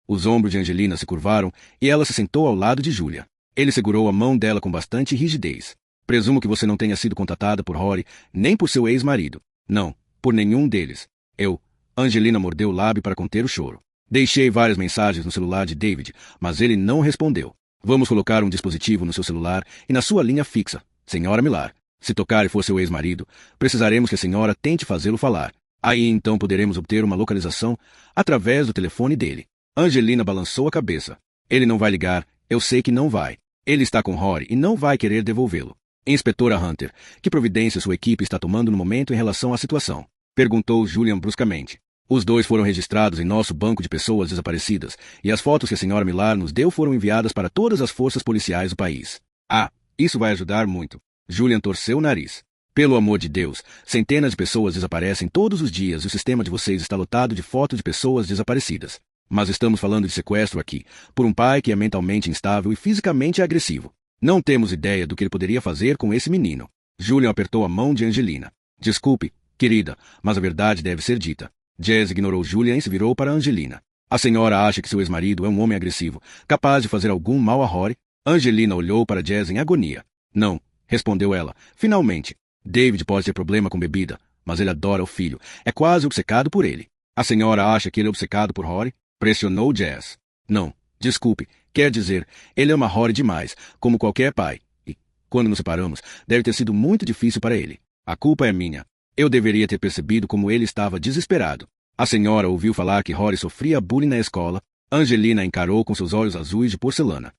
Os ombros de Angelina se curvaram e ela se sentou ao lado de Julia. Ele segurou a mão dela com bastante rigidez. Presumo que você não tenha sido contatada por Rory, nem por seu ex-marido. Não, por nenhum deles. Angelina mordeu o lábio para conter o choro. Deixei várias mensagens no celular de David, mas ele não respondeu. Vamos colocar um dispositivo no seu celular e na sua linha fixa, senhora Millar. Se tocar e for seu ex-marido, precisaremos que a senhora tente fazê-lo falar. Aí então poderemos obter uma localização através do telefone dele. Angelina balançou a cabeça. Ele não vai ligar, eu sei que não vai. Ele está com Rory e não vai querer devolvê-lo. Inspetora Hunter, que providência sua equipe está tomando no momento em relação à situação? Perguntou Julian bruscamente. Os dois foram registrados em nosso banco de pessoas desaparecidas, e as fotos que a senhora Millar nos deu foram enviadas para todas as forças policiais do país. Isso vai ajudar muito. Julian torceu o nariz. Pelo amor de Deus, centenas de pessoas desaparecem todos os dias e o sistema de vocês está lotado de fotos de pessoas desaparecidas. Mas estamos falando de sequestro aqui, por um pai que é mentalmente instável e fisicamente agressivo. Não temos ideia do que ele poderia fazer com esse menino. Julian apertou a mão de Angelina. Desculpe, querida, mas a verdade deve ser dita. Jazz ignorou Julian e se virou para Angelina. A senhora acha que seu ex-marido é um homem agressivo, capaz de fazer algum mal a Rory? Angelina olhou para Jazz em agonia. Não, respondeu ela. Finalmente. David pode ter problema com bebida, mas ele adora o filho. É quase obcecado por ele. A senhora acha que ele é obcecado por Rory? Pressionou Jazz. Não, desculpe. Quer dizer, ele ama Rory demais, como qualquer pai. E, quando nos separamos, deve ter sido muito difícil para ele. A culpa é minha. Eu deveria ter percebido como ele estava desesperado. A senhora ouviu falar que Rory sofria bullying na escola. Angelina encarou com seus olhos azuis de porcelana.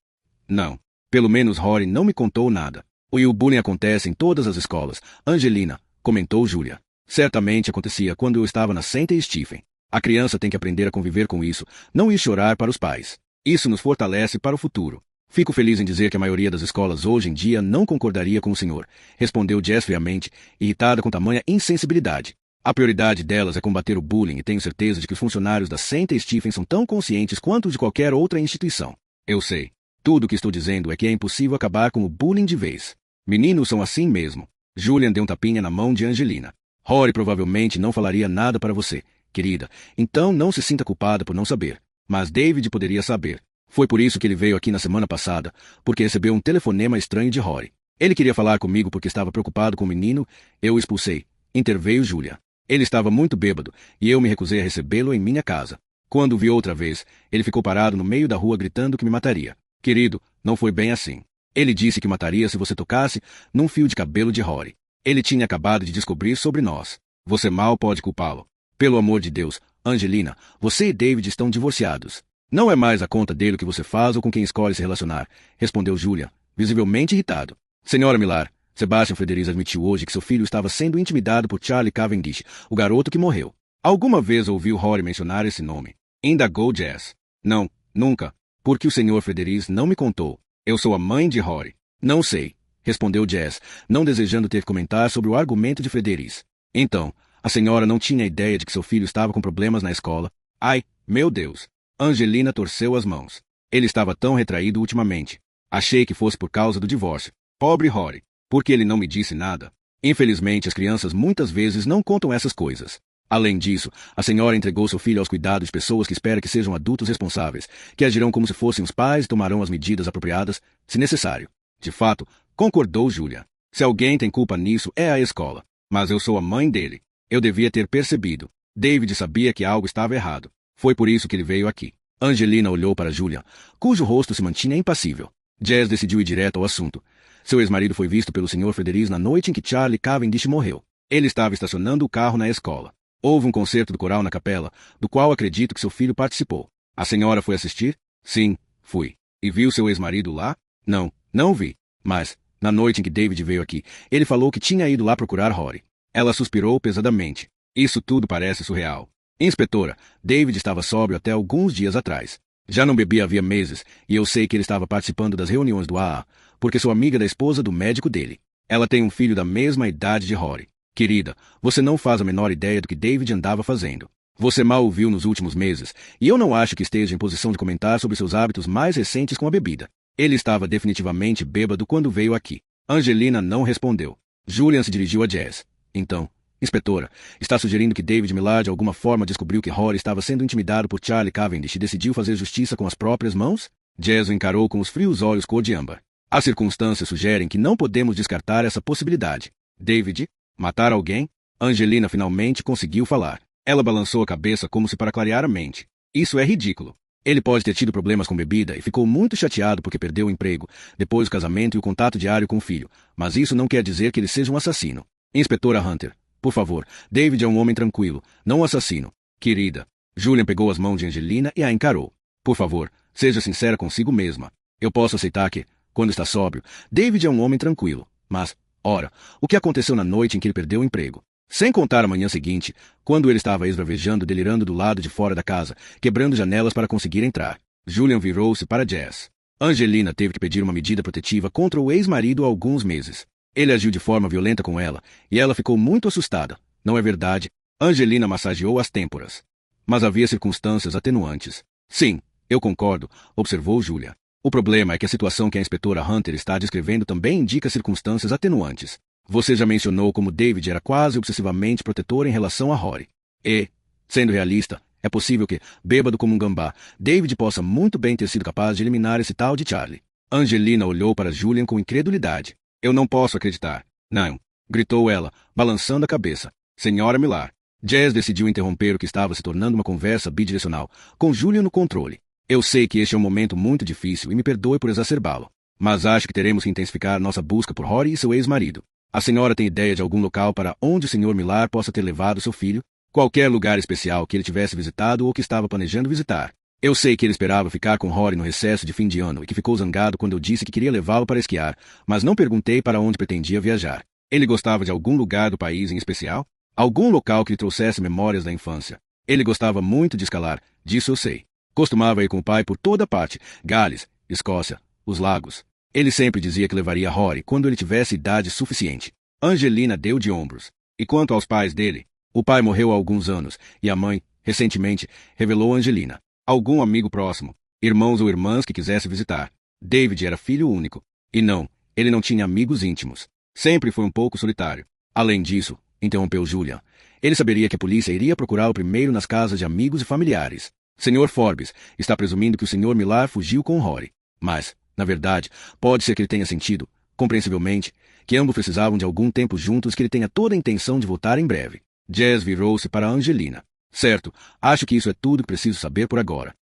Não. Pelo menos Rory não me contou nada. E o bullying acontece em todas as escolas, Angelina, comentou Julia. Certamente acontecia quando eu estava na St. Stephen. A criança tem que aprender a conviver com isso, não ir chorar para os pais. Isso nos fortalece para o futuro. Fico feliz em dizer que a maioria das escolas hoje em dia não concordaria com o senhor, respondeu Jess friamente, irritada com tamanha insensibilidade. A prioridade delas é combater o bullying e tenho certeza de que os funcionários da St. Stephen são tão conscientes quanto os de qualquer outra instituição. Eu sei. Tudo o que estou dizendo é que é impossível acabar com o bullying de vez. Meninos são assim mesmo. Julian deu um tapinha na mão de Angelina. Rory provavelmente não falaria nada para você, querida, então não se sinta culpada por não saber. Mas David poderia saber. Foi por isso que ele veio aqui na semana passada, porque recebeu um telefonema estranho de Rory. Ele queria falar comigo porque estava preocupado com o menino, eu o expulsei. Interveio Julia. Ele estava muito bêbado, e eu me recusei a recebê-lo em minha casa. Quando o vi outra vez, ele ficou parado no meio da rua gritando que me mataria. Querido, não foi bem assim. Ele disse que mataria se você tocasse num fio de cabelo de Rory. Ele tinha acabado de descobrir sobre nós. Você mal pode culpá-lo. Pelo amor de Deus, Angelina, você e David estão divorciados. Não é mais a conta dele o que você faz ou com quem escolhe se relacionar, respondeu Julia, visivelmente irritado. Senhora Millar, Sebastian Frederiz admitiu hoje que seu filho estava sendo intimidado por Charlie Cavendish, o garoto que morreu. Alguma vez ouviu Rory mencionar esse nome? Indagou Jess. Não, nunca. Porque o senhor Frederiz não me contou. Eu sou a mãe de Rory. Não sei, respondeu Jess, não desejando ter que comentar sobre o argumento de Frederiz. Então, a senhora não tinha ideia de que seu filho estava com problemas na escola? Ai, meu Deus. Angelina torceu as mãos. Ele estava tão retraído ultimamente. Achei que fosse por causa do divórcio. Pobre Rory. Por que ele não me disse nada? Infelizmente, as crianças muitas vezes não contam essas coisas. Além disso, a senhora entregou seu filho aos cuidados de pessoas que espera que sejam adultos responsáveis, que agirão como se fossem os pais e tomarão as medidas apropriadas, se necessário. De fato, concordou Julia. Se alguém tem culpa nisso, é a escola. Mas eu sou a mãe dele. Eu devia ter percebido. David sabia que algo estava errado. Foi por isso que ele veio aqui. Angelina olhou para Julia, cujo rosto se mantinha impassível. Jess decidiu ir direto ao assunto. Seu ex-marido foi visto pelo Sr. Frederiz na noite em que Charlie Cavendish morreu. Ele estava estacionando o carro na escola. Houve um concerto do coral na capela, do qual acredito que seu filho participou. A senhora foi assistir? Sim, fui. E viu seu ex-marido lá? Não, não vi. Mas, na noite em que David veio aqui, ele falou que tinha ido lá procurar Rory. Ela suspirou pesadamente. Isso tudo parece surreal. Inspetora, David estava sóbrio até alguns dias atrás. Já não bebia havia meses, e eu sei que ele estava participando das reuniões do AA, porque sou amiga da esposa do médico dele. Ela tem um filho da mesma idade de Rory. Querida, você não faz a menor ideia do que David andava fazendo. Você mal o viu nos últimos meses, e eu não acho que esteja em posição de comentar sobre seus hábitos mais recentes com a bebida. Ele estava definitivamente bêbado quando veio aqui. Angelina não respondeu. Julian se dirigiu a Jess. Então, inspetora, está sugerindo que David Millar de alguma forma descobriu que Rory estava sendo intimidado por Charlie Cavendish e decidiu fazer justiça com as próprias mãos? Jess o encarou com os frios olhos cor de âmbar. As circunstâncias sugerem que não podemos descartar essa possibilidade. David? Matar alguém? Angelina finalmente conseguiu falar. Ela balançou a cabeça como se para clarear a mente. Isso é ridículo. Ele pode ter tido problemas com bebida e ficou muito chateado porque perdeu o emprego, depois do casamento e o contato diário com o filho, mas isso não quer dizer que ele seja um assassino. Inspetora Hunter, por favor, David é um homem tranquilo, não um assassino. Querida. Julian pegou as mãos de Angelina e a encarou. Por favor, seja sincera consigo mesma. Eu posso aceitar que, quando está sóbrio, David é um homem tranquilo, mas... Ora, o que aconteceu na noite em que ele perdeu o emprego? Sem contar a manhã seguinte, quando ele estava esbravejando, delirando do lado de fora da casa, quebrando janelas para conseguir entrar. Julian virou-se para Jess. Angelina teve que pedir uma medida protetiva contra o ex-marido há alguns meses. Ele agiu de forma violenta com ela, e ela ficou muito assustada. Não é verdade? Angelina massageou as têmporas. Mas havia circunstâncias atenuantes. Sim, eu concordo, observou Julia. O problema é que a situação que a inspetora Hunter está descrevendo também indica circunstâncias atenuantes. Você já mencionou como David era quase obsessivamente protetor em relação a Rory. E, sendo realista, é possível que, bêbado como um gambá, David possa muito bem ter sido capaz de eliminar esse tal de Charlie. Angelina olhou para Julian com incredulidade. Eu não posso acreditar. Não, gritou ela, balançando a cabeça. Senhora Millar. Jess decidiu interromper o que estava se tornando uma conversa bidirecional, com Julian no controle. Eu sei que este é um momento muito difícil e me perdoe por exacerbá-lo. Mas acho que teremos que intensificar nossa busca por Rory e seu ex-marido. A senhora tem ideia de algum local para onde o Sr. Millar possa ter levado seu filho? Qualquer lugar especial que ele tivesse visitado ou que estava planejando visitar. Eu sei que ele esperava ficar com Rory no recesso de fim de ano e que ficou zangado quando eu disse que queria levá-lo para esquiar, mas não perguntei para onde pretendia viajar. Ele gostava de algum lugar do país em especial? Algum local que lhe trouxesse memórias da infância. Ele gostava muito de escalar, disso eu sei. Costumava ir com o pai por toda parte, Gales, Escócia, os lagos. Ele sempre dizia que levaria Rory quando ele tivesse idade suficiente. Angelina deu de ombros. E quanto aos pais dele? O pai morreu há alguns anos, e a mãe, recentemente, revelou Angelina. Algum amigo próximo, irmãos ou irmãs que quisesse visitar. David era filho único. E não, ele não tinha amigos íntimos. Sempre foi um pouco solitário. Além disso, interrompeu Julian, ele saberia que a polícia iria procurá-lo primeiro nas casas de amigos e familiares. Sr. Forbes está presumindo que o Sr. Millar fugiu com Rory. Mas, na verdade, pode ser que ele tenha sentido, compreensivelmente, que ambos precisavam de algum tempo juntos e que ele tenha toda a intenção de voltar em breve. Jazz virou-se para Angelina. Certo, acho que isso é tudo que preciso saber por agora.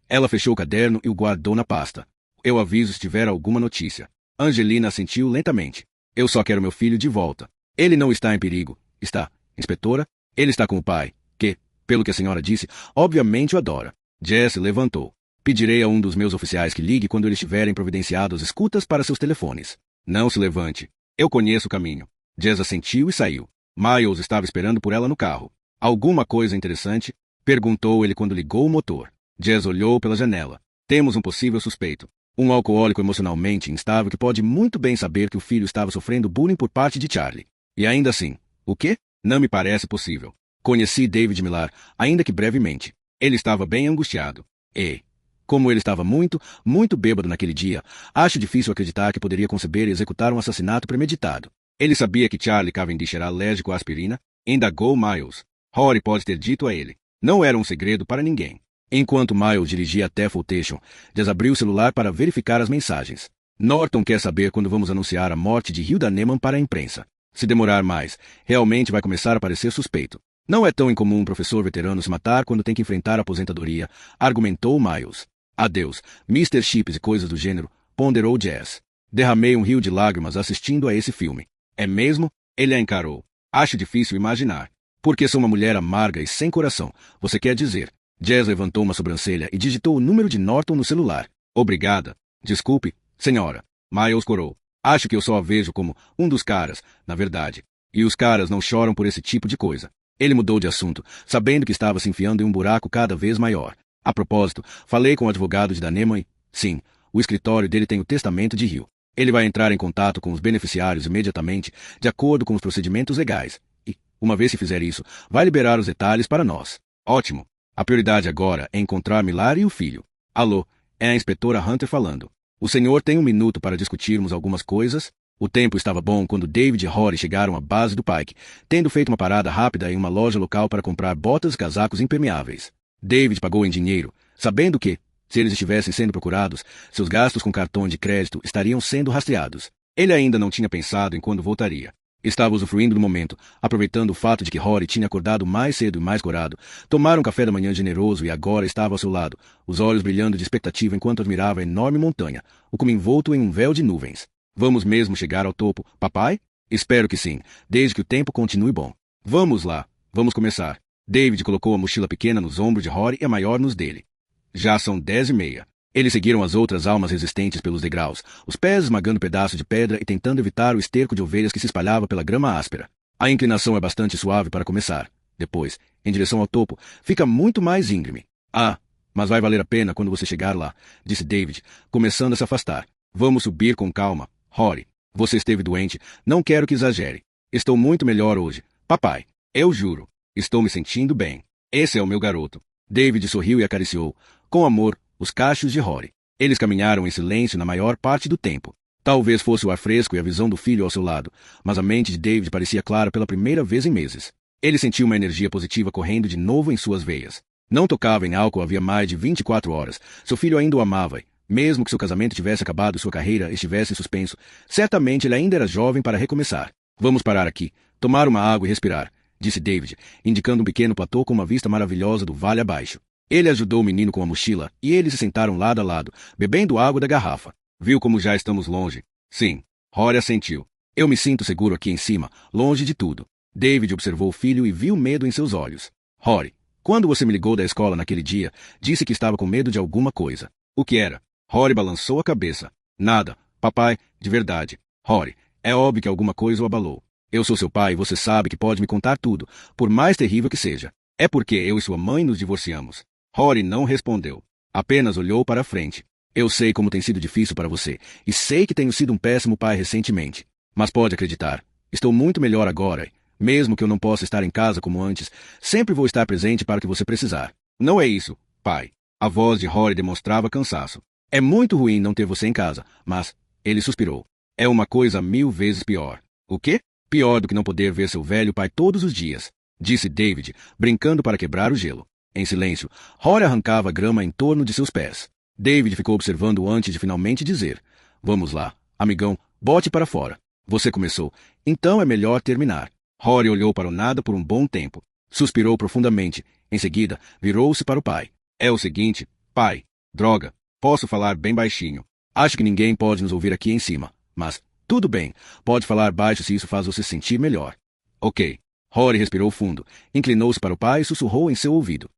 Ela fechou o caderno e o guardou na pasta. Eu aviso se tiver alguma notícia. Angelina assentiu lentamente. Eu só quero meu filho de volta. Ele não está em perigo. Está, inspetora? Ele está com o pai, que, pelo que a senhora disse, obviamente o adora. Jess levantou. Pedirei a um dos meus oficiais que ligue quando eles tiverem providenciado as escutas para seus telefones. Não se levante. Eu conheço o caminho. Jess assentiu e saiu. Miles estava esperando por ela no carro. Alguma coisa interessante? Perguntou ele quando ligou o motor. Jess olhou pela janela. Temos um possível suspeito. Um alcoólico emocionalmente instável que pode muito bem saber que o filho estava sofrendo bullying por parte de Charlie. E ainda assim, o quê? Não me parece possível. Conheci David Millar, ainda que brevemente. Ele estava bem angustiado. E, como ele estava muito, muito bêbado naquele dia, acho difícil acreditar que poderia conceber e executar um assassinato premeditado. Ele sabia que Charlie Cavendish era alérgico à aspirina? Indagou Miles. Rory pode ter dito a ele. Não era um segredo para ninguém. Enquanto Miles dirigia até Fultation, desabriu o celular para verificar as mensagens. Norton quer saber quando vamos anunciar a morte de Hilda Neyman para a imprensa. Se demorar mais, realmente vai começar a parecer suspeito. Não é tão incomum um professor veterano se matar quando tem que enfrentar a aposentadoria, argumentou Miles. Adeus, Mr. Chips e coisas do gênero, ponderou Jazz. Derramei um rio de lágrimas assistindo a esse filme. É mesmo? Ele a encarou. Acho difícil imaginar. Porque sou uma mulher amarga e sem coração, você quer dizer. Jazz levantou uma sobrancelha e digitou o número de Norton no celular. Obrigada. Desculpe, senhora. Miles corou. Acho que eu só a vejo como um dos caras, na verdade. E os caras não choram por esse tipo de coisa. Ele mudou de assunto, sabendo que estava se enfiando em um buraco cada vez maior. A propósito, falei com o advogado de Danema e, sim, o escritório dele tem o testamento de Hill. Ele vai entrar em contato com os beneficiários imediatamente, de acordo com os procedimentos legais. E, uma vez que fizer isso, vai liberar os detalhes para nós. Ótimo. A prioridade agora é encontrar Millar e o filho. Alô, é a inspetora Hunter falando. O senhor tem um minuto para discutirmos algumas coisas? O tempo estava bom quando David e Rory chegaram à base do Pike, tendo feito uma parada rápida em uma loja local para comprar botas e casacos impermeáveis. David pagou em dinheiro, sabendo que, se eles estivessem sendo procurados, seus gastos com cartão de crédito estariam sendo rastreados. Ele ainda não tinha pensado em quando voltaria. Estava usufruindo do momento, aproveitando o fato de que Rory tinha acordado mais cedo e mais corado, tomaram um café da manhã generoso e agora estava ao seu lado, os olhos brilhando de expectativa enquanto admirava a enorme montanha, o como envolto em um véu de nuvens. Vamos mesmo chegar ao topo, papai? Espero que sim, desde que o tempo continue bom. Vamos lá, vamos começar. David colocou a mochila pequena nos ombros de Rory e a maior nos dele. Já são 10:30. Eles seguiram as outras almas resistentes pelos degraus, os pés esmagando pedaços de pedra e tentando evitar o esterco de ovelhas que se espalhava pela grama áspera. A inclinação é bastante suave para começar. Depois, em direção ao topo, fica muito mais íngreme. Ah, mas vai valer a pena quando você chegar lá, disse David, começando a se afastar. Vamos subir com calma. Rory, você esteve doente, não quero que exagere. Estou muito melhor hoje. Papai, eu juro. Estou me sentindo bem. Esse é o meu garoto. David sorriu e acariciou, com amor, os cachos de Rory. Eles caminharam em silêncio na maior parte do tempo. Talvez fosse o ar fresco e a visão do filho ao seu lado, mas a mente de David parecia clara pela primeira vez em meses. Ele sentiu uma energia positiva correndo de novo em suas veias. Não tocava em álcool havia mais de 24 horas. Seu filho ainda o amava e, mesmo que seu casamento tivesse acabado e sua carreira estivesse em suspenso, certamente ele ainda era jovem para recomeçar. Vamos parar aqui, tomar uma água e respirar, disse David, indicando um pequeno platô com uma vista maravilhosa do vale abaixo. Ele ajudou o menino com a mochila e eles se sentaram lado a lado, bebendo água da garrafa. Viu como já estamos longe? Sim. Rory assentiu. Eu me sinto seguro aqui em cima, longe de tudo. David observou o filho e viu medo em seus olhos. Rory, quando você me ligou da escola naquele dia, disse que estava com medo de alguma coisa. O que era? Rory balançou a cabeça. Nada, papai, de verdade. Rory, é óbvio que alguma coisa o abalou. Eu sou seu pai e você sabe que pode me contar tudo, por mais terrível que seja. É porque eu e sua mãe nos divorciamos. Rory não respondeu. Apenas olhou para a frente. Eu sei como tem sido difícil para você, e sei que tenho sido um péssimo pai recentemente. Mas pode acreditar, estou muito melhor agora. Mesmo que eu não possa estar em casa como antes, sempre vou estar presente para o que você precisar. Não é isso, pai. A voz de Rory demonstrava cansaço. É muito ruim não ter você em casa, mas... Ele suspirou. É uma coisa 1000 vezes pior. O quê? Pior do que não poder ver seu velho pai todos os dias, disse David, brincando para quebrar o gelo. Em silêncio, Rory arrancava grama em torno de seus pés. David ficou observando antes de finalmente dizer: Vamos lá, amigão, bote para fora. Você começou, então é melhor terminar. Rory olhou para o nada por um bom tempo. Suspirou profundamente. Em seguida, virou-se para o pai. É o seguinte, pai. Droga. Posso falar bem baixinho. Acho que ninguém pode nos ouvir aqui em cima. Mas, tudo bem. Pode falar baixo se isso faz você sentir melhor. Ok. Rory respirou fundo. Inclinou-se para o pai e sussurrou em seu ouvido.